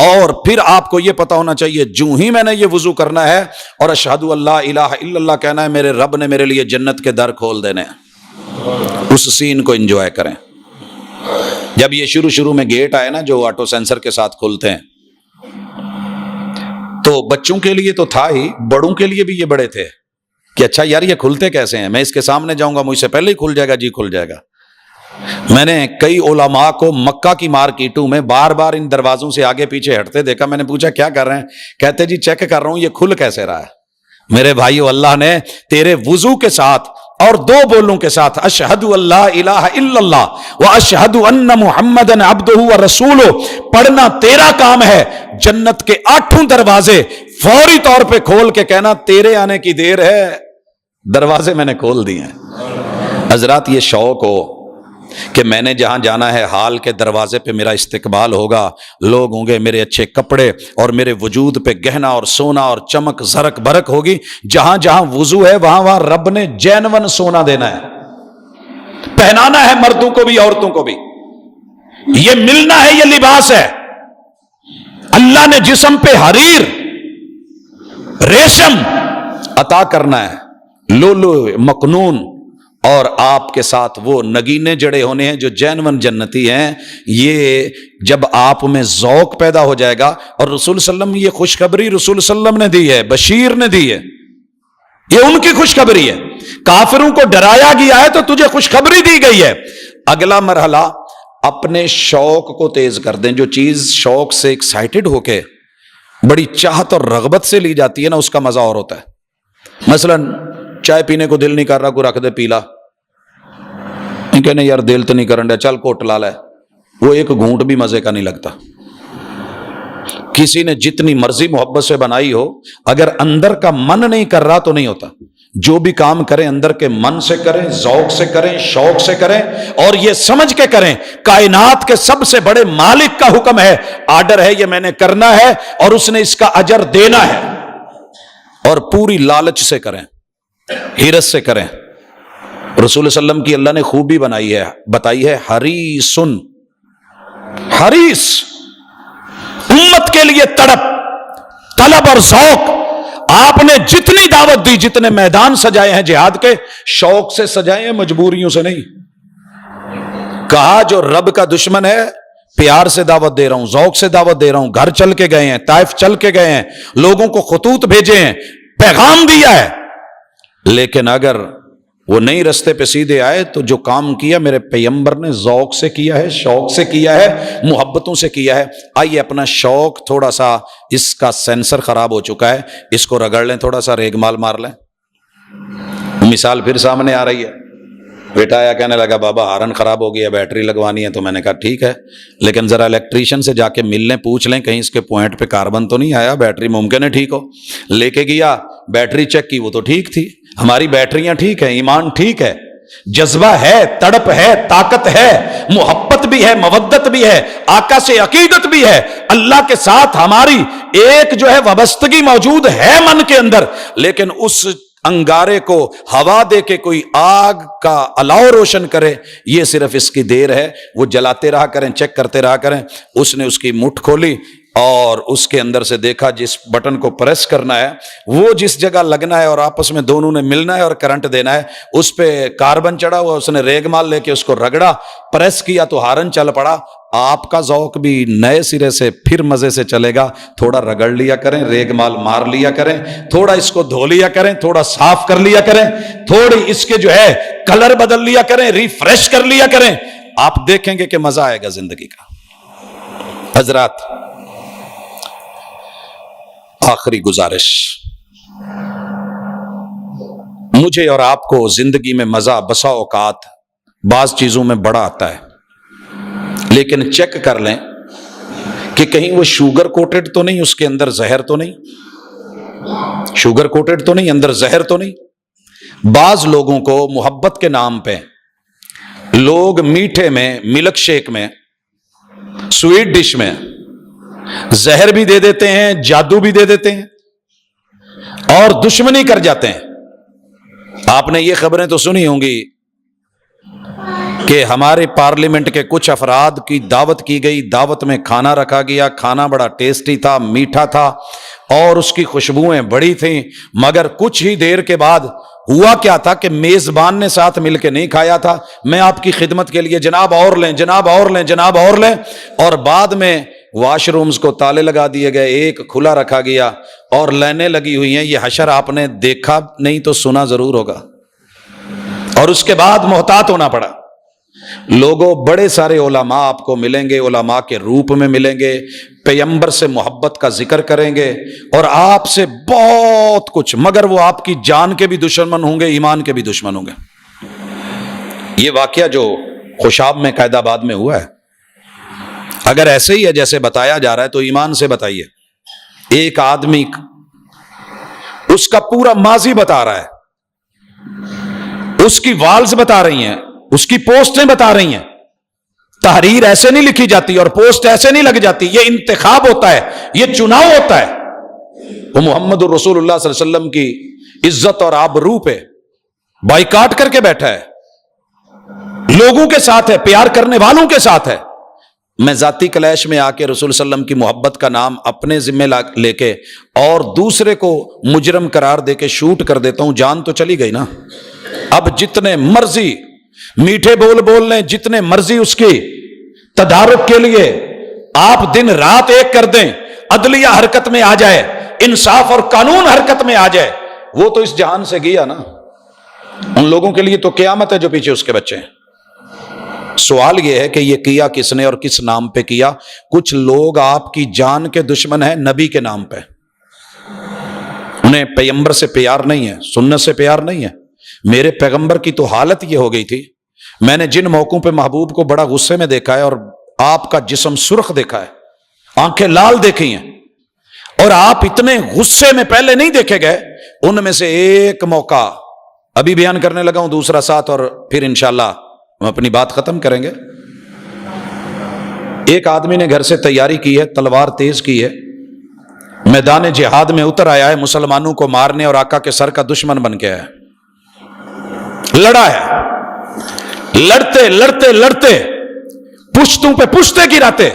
اور پھر آپ کو یہ پتا ہونا چاہیے جو ہی میں نے یہ وضو کرنا ہے اور اشہد اللہ الہ الا اللہ کہنا ہے، میرے رب نے میرے لیے جنت کے در کھول دینے ہیں۔ اس سین کو انجوائے کریں۔ جب یہ شروع میں گیٹ آئے نا جو آٹو سینسر کے ساتھ کھلتے ہیں، تو بچوں کے لیے تو تھا ہی، بڑوں کے لیے بھی یہ بڑے تھے کہ اچھا یار یہ کھلتے کیسے ہیں، میں اس کے سامنے جاؤں گا مجھ سے پہلے ہی کھل جائے گا، جی کھل جائے گا۔ میں نے کئی علماء کو مکہ کی مارکیٹوں میں بار بار ان دروازوں سے آگے پیچھے ہٹتے دیکھا، میں نے پوچھا کیا کر رہے ہیں؟ کہتے جی چیک کر رہا ہوں یہ کھل کیسے رہا ہے۔ میرے بھائیو، اللہ نے تیرے وضو کے ساتھ اور دو بولوں کے ساتھ اشہد اللہ الہ الا اللہ و اشہد ان محمدن عبدہ و رسولہ پڑھنا تیرا کام ہے۔ جنت کے 8 دروازے فوری طور پہ کھول کے کہنا تیرے آنے کی دیر ہے، دروازے میں نے کھول دیے ہیں۔ حضرات یہ شوق ہو کہ میں نے جہاں جانا ہے حال کے دروازے پہ میرا استقبال ہوگا، لوگ ہوں گے، میرے اچھے کپڑے اور میرے وجود پہ گہنا اور سونا اور چمک زرک برک ہوگی۔ جہاں جہاں وضو ہے وہاں وہاں رب نے جینون سونا دینا ہے، پہنانا ہے مردوں کو بھی عورتوں کو بھی، یہ ملنا ہے، یہ لباس ہے۔ اللہ نے جسم پہ حریر ریشم عطا کرنا ہے، لولو مکنون، اور آپ کے ساتھ وہ نگینے جڑے ہونے ہیں جو جینون جنتی ہیں۔ یہ جب آپ میں ذوق پیدا ہو جائے گا، اور رسول صلی اللہ علیہ وسلم یہ خوشخبری رسول صلی اللہ علیہ وسلم نے دی ہے، بشیر نے دی ہے، یہ ان کی خوشخبری ہے۔ کافروں کو ڈرایا گیا ہے تو تجھے خوشخبری دی گئی ہے۔ اگلا مرحلہ اپنے شوق کو تیز کر دیں۔ جو چیز شوق سے ایکسائٹڈ ہو کے بڑی چاہت اور رغبت سے لی جاتی ہے نا، اس کا مزہ اور ہوتا ہے۔ مثلا چائے پینے کو دل نہیں کر رہا، کو رکھ دے پیلا، کہنے یار دل تو نہیں کرن ڈیا، چل کوٹ لا لے، وہ ایک گھونٹ بھی مزے کا نہیں لگتا۔ کسی نے جتنی مرضی محبت سے بنائی ہو، اگر اندر کا من نہیں کر رہا تو نہیں ہوتا۔ جو بھی کام کریں اندر کے من سے کریں، ذوق سے کریں، شوق سے کریں، اور یہ سمجھ کے کریں کائنات کے سب سے بڑے مالک کا حکم ہے، آرڈر ہے، یہ میں نے کرنا ہے اور اس نے اس کا اجر دینا ہے، اور پوری لالچ سے کریں، حیرت سے کریں۔ رسول صلی اللہ علیہ وسلم کی اللہ نے خوبی بتائی ہے، حریصن، حریص، امت کے لیے تڑپ، طلب اور ذوق۔ آپ نے جتنی دعوت دی، جتنے میدان سجائے ہیں جہاد کے، شوق سے سجائے ہیں، مجبوریوں سے نہیں۔ کہا جو رب کا دشمن ہے، پیار سے دعوت دے رہا ہوں، ذوق سے دعوت دے رہا ہوں، گھر چل کے گئے ہیں، طائف چل کے گئے ہیں، لوگوں کو خطوط بھیجے ہیں، پیغام دیا ہے، لیکن اگر وہ نئی رستے پہ سیدھے آئے تو جو کام کیا میرے پیغمبر نے ذوق سے کیا ہے، شوق سے کیا ہے، محبتوں سے کیا ہے۔ آئیے اپنا شوق تھوڑا سا، اس کا سینسر خراب ہو چکا ہے، اس کو رگڑ لیں، تھوڑا سا ریگ مال مار لیں۔ مثال پھر سامنے آ رہی ہے، بیٹا آیا کہنے لگا بابا ہارن خراب ہو گیا، بیٹری لگوانی ہے، تو میں نے کہا ٹھیک ہے، لیکن ذرا الیکٹریشین سے جا کے مل لیں، پوچھ لیں کہیں اس کے پوائنٹ پہ کاربن تو نہیں آیا، بیٹری ممکن ہے ٹھیک ہو۔ لے کے گیا، بیٹری چیک کی، وہ تو ٹھیک تھی۔ ہماری بیٹریاں ٹھیک ہیں، ایمان ٹھیک ہے، جذبہ ہے، تڑپ ہے، طاقت ہے، محبت بھی ہے، مودت بھی ہے، آقا سے عقیدت بھی ہے، اللہ کے ساتھ ہماری ایک جو ہے وابستگی موجود ہے من کے اندر، لیکن اس انگارے کو ہوا دے کے کوئی آگ کا الاؤ روشن کرے، یہ صرف اس کی دیر ہے۔ وہ جلاتے رہا کریں، چیک کرتے رہا کریں۔ اس نے اس کی مٹھ کھولی اور اس کے اندر سے دیکھا جس بٹن کو پریس کرنا ہے، وہ جس جگہ لگنا ہے اور آپس میں دونوں نے ملنا ہے اور کرنٹ دینا ہے، اس پہ کاربن چڑھا ہوا، اس نے ریگ مال لے کے اس کو رگڑا، پریس کیا تو ہارن چل پڑا۔ آپ کا ذوق بھی نئے سرے سے پھر مزے سے چلے گا۔ تھوڑا رگڑ لیا کریں، ریگ مال مار لیا کریں، تھوڑا اس کو دھو لیا کریں، تھوڑا صاف کر لیا کریں، تھوڑی اس کے جو ہے کلر بدل لیا کریں، ریفریش کر لیا کریں، آپ دیکھیں گے کہ مزہ آئے گا زندگی کا۔ حضرات، آخری گزارش، مجھے اور آپ کو زندگی میں مزہ بسا اوقات بعض چیزوں میں بڑا آتا ہے، لیکن چیک کر لیں کہ کہیں وہ شوگر کوٹڈ تو نہیں، اس کے اندر زہر تو نہیں، شوگر کوٹڈ تو نہیں، اندر زہر تو نہیں۔ بعض لوگوں کو محبت کے نام پہ لوگ میٹھے میں، ملک شیک میں، سویٹ ڈش میں زہر بھی دے دیتے ہیں، جادو بھی دے دیتے ہیں اور دشمنی کر جاتے ہیں۔ آپ نے یہ خبریں تو سنی ہوں گی کہ ہمارے پارلیمنٹ کے کچھ افراد کی دعوت کی گئی، دعوت میں کھانا رکھا گیا، کھانا بڑا ٹیسٹی تھا، میٹھا تھا اور اس کی خوشبوئیں بڑی تھیں، مگر کچھ ہی دیر کے بعد ہوا کیا تھا کہ میزبان نے ساتھ مل کے نہیں کھایا تھا، میں آپ کی خدمت کے لیے جناب اور لیں، جناب اور لیں، جناب اور لیں، اور بعد میں واش رومز کو تالے لگا دیے گئے، ایک کھلا رکھا گیا اور لائنیں لگی ہوئی ہیں۔ یہ حشر آپ نے دیکھا نہیں تو سنا ضرور ہوگا، اور اس کے بعد محتاط ہونا پڑا۔ لوگوں، بڑے سارے علماء آپ کو ملیں گے، علماء کے روپ میں ملیں گے، پیغمبر سے محبت کا ذکر کریں گے اور آپ سے بہت کچھ، مگر وہ آپ کی جان کے بھی دشمن ہوں گے، ایمان کے بھی دشمن ہوں گے۔ یہ واقعہ جو خوشاب میں قائد آباد میں ہوا ہے، اگر ایسے ہی ہے جیسے بتایا جا رہا ہے تو ایمان سے بتائیے، ایک آدمی اس کا پورا ماضی بتا رہا ہے، اس کی والز بتا رہی ہیں، اس کی پوسٹیں بتا رہی ہیں۔ تحریر ایسے نہیں لکھی جاتی اور پوسٹ ایسے نہیں لگ جاتی، یہ انتخاب ہوتا ہے، یہ چناؤ ہوتا ہے۔ وہ محمد الرسول اللہ صلی اللہ علیہ وسلم کی عزت اور آبرو پہ بائیکاٹ کر کے بیٹھا ہے، لوگوں کے ساتھ ہے، پیار کرنے والوں کے ساتھ ہے۔ میں ذاتی کلیش میں آ کے رسول صلی اللہ علیہ وسلم کی محبت کا نام اپنے ذمہ لے کے اور دوسرے کو مجرم قرار دے کے شوٹ کر دیتا ہوں، جان تو چلی گئی نا۔ اب جتنے مرضی میٹھے بول بول لیں، جتنے مرضی اس کی تدارک کے لیے آپ دن رات ایک کر دیں، عدلیہ حرکت میں آ جائے، انصاف اور قانون حرکت میں آ جائے، وہ تو اس جہان سے گیا نا۔ ان لوگوں کے لیے تو قیامت ہے جو پیچھے اس کے بچے ہیں۔ سوال یہ ہے کہ یہ کیا کس نے اور کس نام پہ کیا؟ کچھ لوگ آپ کی جان کے دشمن ہیں نبی کے نام پہ، انہیں پیغمبر سے پیار نہیں ہے، سنت سے پیار نہیں ہے۔ میرے پیغمبر کی تو حالت یہ ہو گئی تھی، میں نے جن موقعوں پہ محبوب کو بڑا غصے میں دیکھا ہے اور آپ کا جسم سرخ دیکھا ہے، آنکھیں لال دیکھی ہیں، اور آپ اتنے غصے میں پہلے نہیں دیکھے گئے۔ ان میں سے ایک موقع ابھی بیان کرنے لگا ہوں، دوسرا ساتھ، اور پھر انشاءاللہ ہم اپنی بات ختم کریں گے۔ ایک آدمی نے گھر سے تیاری کی ہے، تلوار تیز کی ہے، میدان جہاد میں اتر آیا ہے، مسلمانوں کو مارنے اور آقا کے سر کا دشمن بن کے آیا ہے، لڑا ہے، لڑتے لڑتے لڑتے پشتوں پہ پشتے گراتے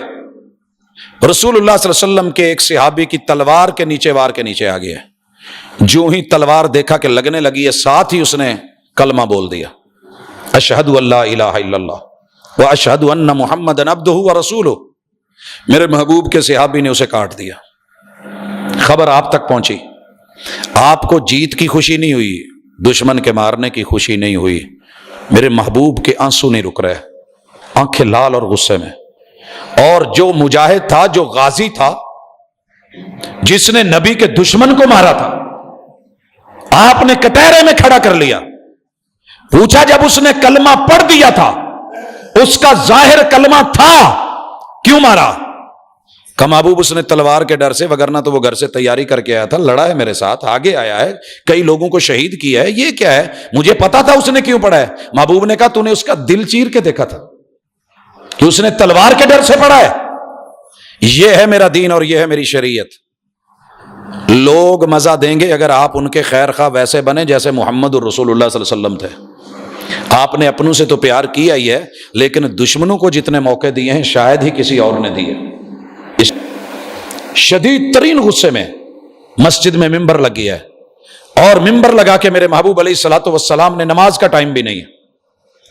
رسول اللہ صلی اللہ علیہ وسلم کے ایک صحابی کی تلوار کے نیچے، وار کے نیچے آ گیا ہے۔ جو ہی تلوار دیکھا کہ لگنے لگی ہے، ساتھ ہی اس نے کلمہ بول دیا، اشہد ان لا الہ الا اللہ واشہد ان محمدن عبدہ ورسولہ۔ میرے محبوب کے صحابی نے اسے کاٹ دیا۔ خبر آپ تک پہنچی، آپ کو جیت کی خوشی نہیں ہوئی، دشمن کے مارنے کی خوشی نہیں ہوئی۔ میرے محبوب کے آنسو نہیں رک رہے، آنکھیں لال اور غصے میں۔ اور جو مجاہد تھا، جو غازی تھا، جس نے نبی کے دشمن کو مارا تھا، آپ نے کٹہرے میں کھڑا کر لیا، پوچھا جب اس نے کلمہ پڑھ دیا تھا، اس کا ظاہر کلمہ تھا، کیوں مارا؟ کہ محبوب اس نے تلوار کے ڈر سے، وگرنہ تو وہ گھر سے تیاری کر کے آیا تھا، لڑا ہے میرے ساتھ، آگے آیا ہے، کئی لوگوں کو شہید کیا ہے، یہ کیا ہے؟ مجھے پتا تھا اس نے کیوں پڑھا ہے۔ محبوب نے کہا تو نے اس کا دل چیر کے دیکھا تھا کہ اس نے تلوار کے ڈر سے پڑھا ہے؟ یہ ہے میرا دین اور یہ ہے میری شریعت۔ لوگ مزہ دیں گے اگر آپ ان کے خیر خواہ ویسے بنے جیسے محمد الرسول اللہ صلی اللہ علیہ وسلم تھے۔ آپ نے اپنوں سے تو پیار کیا ہی ہے، لیکن دشمنوں کو جتنے موقع دیے ہیں شاید ہی کسی اور نے دیے۔ اس شدید ترین غصے میں مسجد میں ممبر لگی ہے، اور ممبر لگا کے میرے محبوب علیہ الصلوۃ والسلام نے، نماز کا ٹائم بھی نہیں ہے،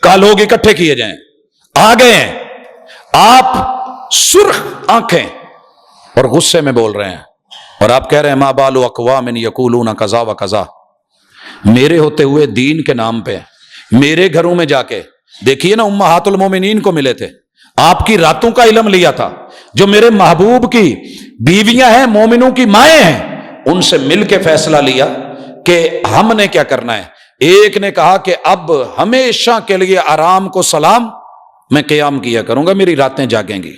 کہا لوگ اکٹھے کیے جائیں، آ گئے ہیں، آپ سرخ آنکھیں اور غصے میں بول رہے ہیں، اور آپ کہہ رہے ہیں ما بال اقوام یقولون کذا و کذا۔ میرے ہوتے ہوئے دین کے نام پہ میرے گھروں میں جا کے دیکھیے نا، امہات المومنین کو ملے تھے، آپ کی راتوں کا علم لیا تھا، جو میرے محبوب کی بیویاں ہیں، مومنوں کی مائیں ہیں، ان سے مل کے فیصلہ لیا کہ ہم نے کیا کرنا ہے۔ ایک نے کہا کہ اب ہمیشہ کے لیے آرام کو سلام، میں قیام کیا کروں گا، میری راتیں جاگیں گی۔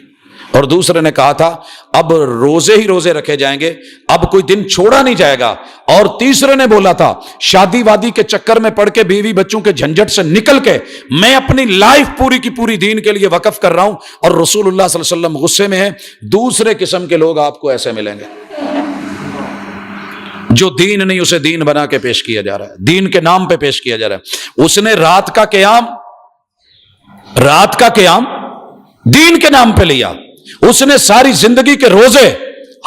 اور دوسرے نے کہا تھا اب روزے ہی روزے رکھے جائیں گے، اب کوئی دن چھوڑا نہیں جائے گا۔ اور تیسرے نے بولا تھا شادی وادی کے چکر میں پڑھ کے، بیوی بچوں کے جھنجٹ سے نکل کے، میں اپنی لائف پوری کی پوری دین کے لیے وقف کر رہا ہوں۔ اور رسول اللہ صلی اللہ علیہ وسلم غصے میں ہیں۔ دوسرے قسم کے لوگ آپ کو ایسے ملیں گے، جو دین نہیں اسے دین بنا کے پیش کیا جا رہا ہے، دین کے نام پہ پیش کیا جا رہا ہے۔ اس نے رات کا قیام رات کا قیام دین کے نام پہ لیا، اس نے ساری زندگی کے روزے،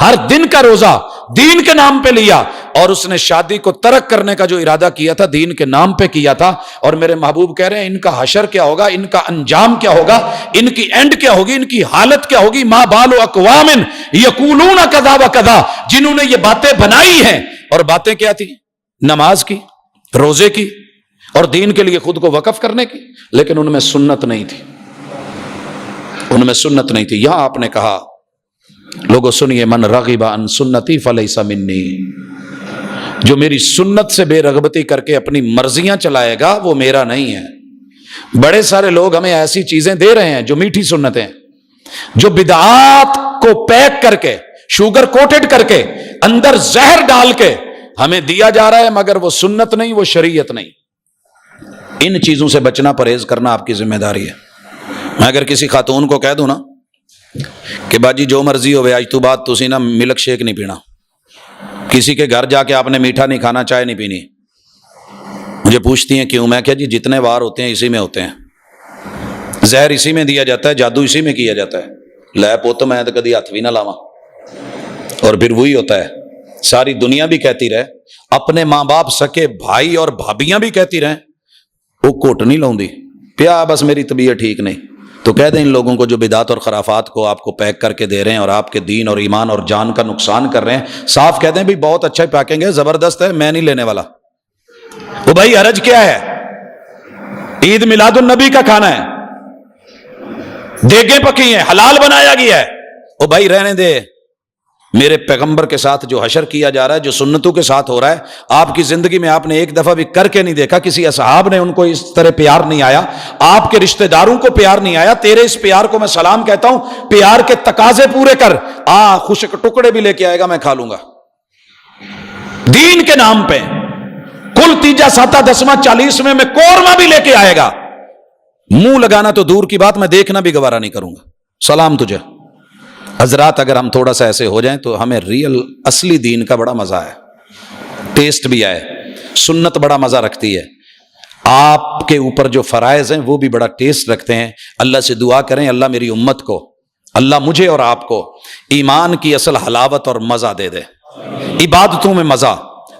ہر دن کا روزہ دین کے نام پہ لیا، اور اس نے شادی کو ترک کرنے کا جو ارادہ کیا تھا دین کے نام پہ کیا تھا۔ اور میرے محبوب کہہ رہے ہیں ان کا حشر کیا ہوگا، ان کا انجام کیا ہوگا، ان کی اینڈ کیا ہوگی، ان کی حالت کیا ہوگی۔ ما بال اقوام یقولون کذا و کذا، جنہوں نے یہ باتیں بنائی ہیں، اور باتیں کیا تھی؟ نماز کی، روزے کی، اور دین کے لیے خود کو وقف کرنے کی، لیکن ان میں سنت نہیں تھی، ان میں سنت نہیں تھی۔ یہاں آپ نے کہا لوگوں سنیے، من رغب عن سنتی فلیس منی، جو میری سنت سے بے رغبتی کر کے اپنی مرضیاں چلائے گا وہ میرا نہیں ہے۔ بڑے سارے لوگ ہمیں ایسی چیزیں دے رہے ہیں جو میٹھی سنتیں، جو بدعات کو پیک کر کے، شوگر کوٹڈ کر کے، اندر زہر ڈال کے ہمیں دیا جا رہا ہے، مگر وہ سنت نہیں، وہ شریعت نہیں۔ ان چیزوں سے بچنا، پرہیز کرنا آپ کی ذمہ داری ہے۔ میں اگر کسی خاتون کو کہہ دوں نا کہ باجی جو مرضی ہو آج تو بعد تسی نا ملک شیک نہیں پینا، کسی کے گھر جا کے آپ نے میٹھا نہیں کھانا، چائے نہیں پینی، مجھے پوچھتی ہیں کیوں؟ میں کہا جی جتنے وار ہوتے ہیں اسی میں ہوتے ہیں، زہر اسی میں دیا جاتا ہے، جادو اسی میں کیا جاتا ہے۔ لے پوت میں تو کدی ہاتھ بھی نہ لاواں، اور پھر وہی ہوتا ہے۔ ساری دنیا بھی کہتی رہے، اپنے ماں باپ سکے بھائی اور بھابیاں بھی کہتی رہیں وہ کوٹ نہیں لاؤں دی پیا، بس میری طبیعت ٹھیک نہیں۔ تو کہہ دیں ان لوگوں کو جو بدعات اور خرافات کو آپ کو پیک کر کے دے رہے ہیں اور آپ کے دین اور ایمان اور جان کا نقصان کر رہے ہیں، صاف کہہ دیں بھی بہت اچھا پیکنگ ہے، زبردست ہے، میں نہیں لینے والا۔ وہ بھائی حرج کیا ہے؟ عید میلاد النبی کا کھانا ہے، دیگیں پکی ہیں، حلال بنایا گیا ہے، وہ بھائی رہنے دے۔ میرے پیغمبر کے ساتھ جو حشر کیا جا رہا ہے، جو سنتوں کے ساتھ ہو رہا ہے، آپ کی زندگی میں آپ نے ایک دفعہ بھی کر کے نہیں دیکھا، کسی اصحاب نے ان کو اس طرح پیار نہیں آیا، آپ کے رشتہ داروں کو پیار نہیں آیا۔ تیرے اس پیار کو میں سلام کہتا ہوں، پیار کے تقاضے پورے کر، خشک ٹکڑے بھی لے کے آئے گا، میں کھا لوں گا دین کے نام پہ، کل تیجا ساتا دسواں 40 میں قورمہ بھی لے کے آئے گا۔ منہ لگانا تو دور کی بات، میں دیکھنا بھی گوارا نہیں کروں گا۔ سلام تجھے۔ حضرات اگر ہم تھوڑا سا ایسے ہو جائیں تو ہمیں ریئل اصلی دین کا بڑا مزہ ہے، ٹیسٹ بھی آئے، سنت بڑا مزہ رکھتی ہے، آپ کے اوپر جو فرائض ہیں وہ بھی بڑا ٹیسٹ رکھتے ہیں۔ اللہ سے دعا کریں اللہ میری امت کو، اللہ مجھے اور آپ کو ایمان کی اصل حلاوت اور مزہ دے دے، عبادتوں میں مزہ،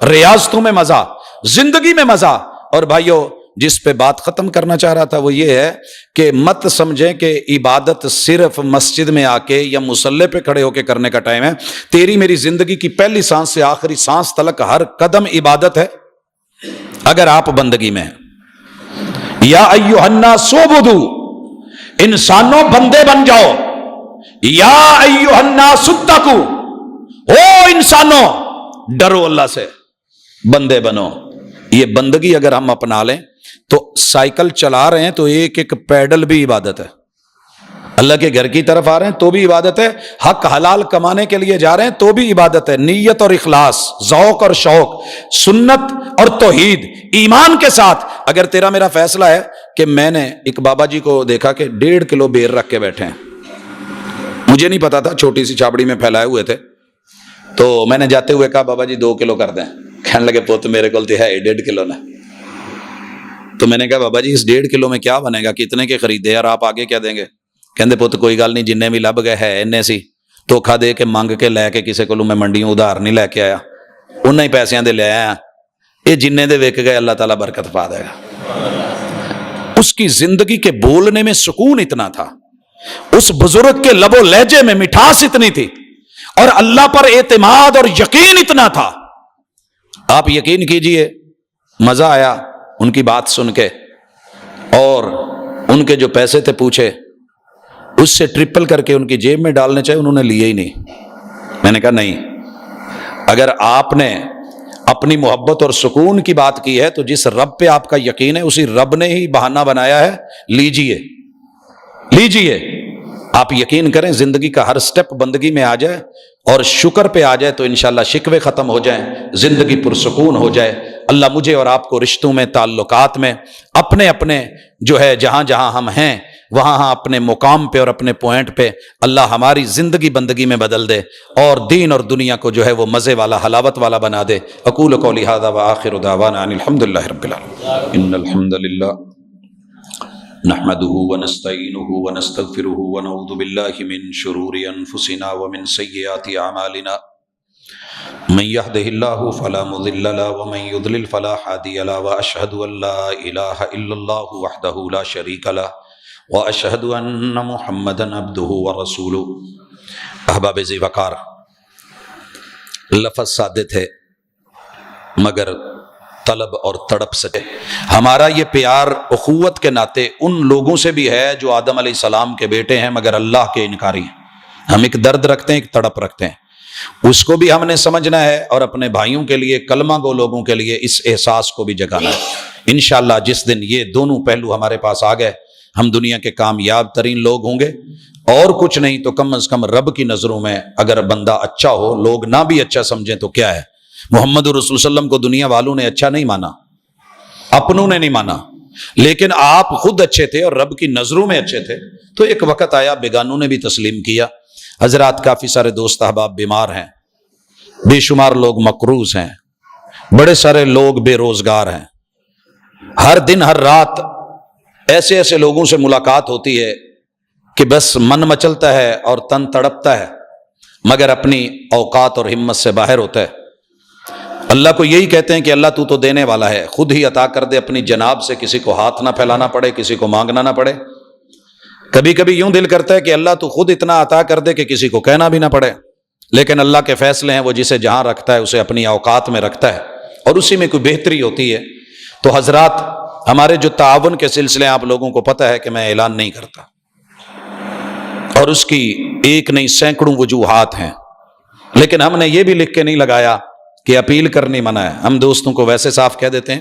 ریاضتوں میں مزہ، زندگی میں مزہ۔ اور بھائیو جس پہ بات ختم کرنا چاہ رہا تھا وہ یہ ہے کہ مت سمجھیں کہ عبادت صرف مسجد میں آ کے یا مصلی پہ کھڑے ہو کے کرنے کا ٹائم ہے۔ تیری میری زندگی کی پہلی سانس سے آخری سانس تلک ہر قدم عبادت ہے اگر آپ بندگی میں ہیں۔ یا ایھا الناس اعبدوا، انسانوں بندے بن جاؤ۔ یا ایھا الناس اتقوا، او انسانوں ڈرو اللہ سے، بندے بنو۔ یہ بندگی اگر ہم اپنا لیں تو سائیکل چلا رہے ہیں تو ایک ایک پیڈل بھی عبادت ہے، اللہ کے گھر کی طرف آ رہے ہیں تو بھی عبادت ہے، حق حلال کمانے کے لیے جا رہے ہیں تو بھی عبادت ہے۔ نیت اور اخلاص، ذوق اور شوق، سنت اور توحید، ایمان کے ساتھ۔ اگر تیرا میرا فیصلہ ہے کہ میں نے ایک بابا جی کو دیکھا کہ 1.5 کلو بیر رکھ کے بیٹھے ہیں، مجھے نہیں پتا تھا، چھوٹی سی چھابڑی میں پھیلائے ہوئے تھے، تو میں نے جاتے ہوئے کہا بابا جی 2 کلو کر دیں۔ کہنے لگے پوت میرے کو ہے 1.5 کلو نا۔ تو میں نے کہا بابا جی اس 1.5 کلو میں کیا بنے گا، کتنے کے خریدے اور آپ آگے کیا دیں گے؟ کہندے پوت کوئی گل نہیں، جننے بھی لب گئے ہے اننے سی، دھوکھا دے کے منگ کے لے کے کسے کو میں منڈیوں ادھار نہیں لے کے آیا، انہیں ہی پیسیاں دے لے آیا، یہ جننے دے وک گئے اللہ تعالیٰ برکت پا دے گا۔ اس کی زندگی کے بولنے میں سکون اتنا تھا، اس بزرگ کے لب و لہجے میں مٹھاس اتنی تھی، اور اللہ پر اعتماد اور یقین اتنا تھا۔ آپ یقین کیجئے مزہ آیا ان کی بات سن کے، اور ان کے جو پیسے تھے پوچھے، اس سے ٹرپل کر کے ان کی جیب میں ڈالنے چاہے، انہوں نے لیے ہی نہیں۔ میں نے کہا نہیں، اگر آپ نے اپنی محبت اور سکون کی بات کی ہے تو جس رب پہ آپ کا یقین ہے اسی رب نے ہی بہانہ بنایا ہے، لیجئے لیجئے۔ آپ یقین کریں زندگی کا ہر سٹیپ بندگی میں آ جائے اور شکر پہ آ جائے تو انشاءاللہ شکوے ختم ہو جائیں، زندگی پرسکون ہو جائے۔ اللہ مجھے اور آپ کو رشتوں میں، تعلقات میں، اپنے اپنے جو ہے جہاں جہاں ہم ہیں وہاں اپنے مقام پہ اور اپنے پوائنٹ پہ اللہ ہماری زندگی بندگی میں بدل دے، اور دین اور دنیا کو جو ہے وہ مزے والا، حلاوت والا بنا دے۔ اقول قولی ھذا وآخر دعوانا ان الحمد للہ رب العالمین۔ ان الحمد للہ نحمده ونستعینه ونستغفره ونعوذ باللہ من شرور انفسنا ومن سیئات اعمالنا من يهده الله فلا مضل له ومن يضلل فلا هادي له واشهد ان لا اله الا الله وحده لا شريك له واشهد ان محمدا عبده ورسوله۔ احباب ذی وقار، لفظ سادے تھے مگر طلب اور تڑپ سکے۔ ہمارا یہ پیار اخوت کے ناطے ان لوگوں سے بھی ہے جو آدم علیہ السلام کے بیٹے ہیں مگر اللہ کے انکاری ہیں۔ ہم ایک درد رکھتے ہیں، ایک تڑپ رکھتے ہیں، اس کو بھی ہم نے سمجھنا ہے اور اپنے بھائیوں کے لیے، کلمہ گو لوگوں کے لیے اس احساس کو بھی جگانا ہے۔ انشاءاللہ جس دن یہ دونوں پہلو ہمارے پاس آ گئے، ہم دنیا کے کامیاب ترین لوگ ہوں گے، اور کچھ نہیں تو کم از کم رب کی نظروں میں اگر بندہ اچھا ہو، لوگ نہ بھی اچھا سمجھیں تو کیا ہے۔ محمد رسول صلی اللہ علیہ وسلم کو دنیا والوں نے اچھا نہیں مانا، اپنوں نے نہیں مانا، لیکن آپ خود اچھے تھے اور رب کی نظروں میں اچھے تھے، تو ایک وقت آیا بیگانوں نے بھی تسلیم کیا۔ حضرات، کافی سارے دوست احباب بیمار ہیں، بے شمار لوگ مقروض ہیں، بڑے سارے لوگ بے روزگار ہیں۔ ہر دن ہر رات ایسے ایسے لوگوں سے ملاقات ہوتی ہے کہ بس من مچلتا ہے اور تن تڑپتا ہے، مگر اپنی اوقات اور ہمت سے باہر ہوتا ہے۔ اللہ کو یہی کہتے ہیں کہ اللہ تو دینے والا ہے، خود ہی عطا کر دے اپنی جناب سے، کسی کو ہاتھ نہ پھیلانا پڑے، کسی کو مانگنا نہ پڑے۔ کبھی کبھی یوں دل کرتا ہے کہ اللہ تو خود اتنا عطا کر دے کہ کسی کو کہنا بھی نہ پڑے، لیکن اللہ کے فیصلے ہیں، وہ جسے جہاں رکھتا ہے اسے اپنی اوقات میں رکھتا ہے اور اسی میں کوئی بہتری ہوتی ہے۔ تو حضرات، ہمارے جو تعاون کے سلسلے آپ لوگوں کو پتہ ہے کہ میں اعلان نہیں کرتا، اور اس کی ایک نہیں سینکڑوں وجوہات ہیں، لیکن ہم نے یہ بھی لکھ کے نہیں لگایا کہ اپیل کرنی منع ہے۔ ہم دوستوں کو ویسے صاف کہہ دیتے ہیں،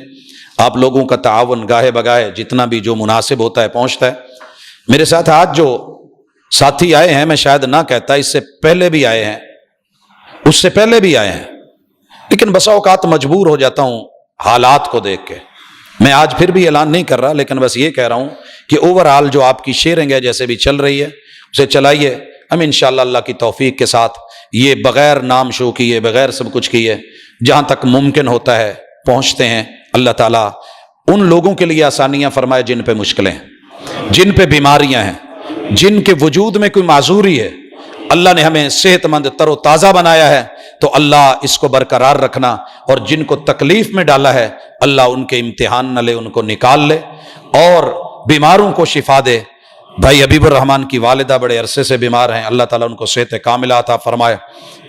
آپ لوگوں کا تعاون گاہے بگاہے جتنا بھی جو مناسب ہوتا ہے پہنچتا ہے۔ میرے ساتھ آج جو ساتھی آئے ہیں، میں شاید نہ کہتا، اس سے پہلے بھی آئے ہیں، اس سے پہلے بھی آئے ہیں، لیکن بسا اوقات مجبور ہو جاتا ہوں حالات کو دیکھ کے۔ میں آج پھر بھی اعلان نہیں کر رہا، لیکن بس یہ کہہ رہا ہوں کہ اوورآل جو آپ کی شیئرنگ ہے جیسے بھی چل رہی ہے اسے چلائیے۔ ہم انشاءاللہ اللہ کی توفیق کے ساتھ یہ بغیر نام شو کیے، بغیر سب کچھ کیے، جہاں تک ممکن ہوتا ہے پہنچتے ہیں۔ اللہ تعالیٰ ان لوگوں کے لیے آسانیاں فرمائے جن پہ مشکلیں ہیں، جن پہ بیماریاں ہیں، جن کے وجود میں کوئی معذوری ہے۔ اللہ نے ہمیں صحت مند تر و تازہ بنایا ہے، تو اللہ اس کو برقرار رکھنا، اور جن کو تکلیف میں ڈالا ہے اللہ ان کے امتحان نہ لے، ان کو نکال لے اور بیماروں کو شفا دے۔ بھائی حبیب الرحمان کی والدہ بڑے عرصے سے بیمار ہیں، اللہ تعالیٰ ان کو صحت کاملہ عطا فرمائے۔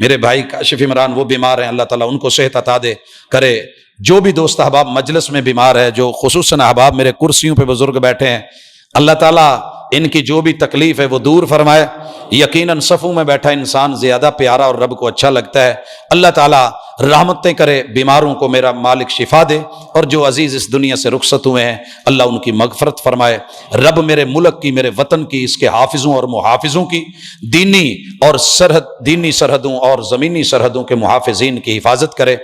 میرے بھائی کاشف عمران وہ بیمار ہیں، اللہ تعالیٰ ان کو صحت عطا دے کرے۔ جو بھی دوست احباب مجلس میں بیمار ہے، جو خصوصاً احباب میرے کرسیوں پہ بزرگ بیٹھے ہیں، اللہ تعالیٰ ان کی جو بھی تکلیف ہے وہ دور فرمائے۔ یقیناً صفوں میں بیٹھا انسان زیادہ پیارا اور رب کو اچھا لگتا ہے۔ اللہ تعالیٰ رحمتیں کرے، بیماروں کو میرا مالک شفا دے، اور جو عزیز اس دنیا سے رخصت ہوئے ہیں اللہ ان کی مغفرت فرمائے۔ رب میرے ملک کی، میرے وطن کی، اس کے حافظوں اور محافظوں کی، دینی سرحدوں اور زمینی سرحدوں کے محافظین کی حفاظت کرے۔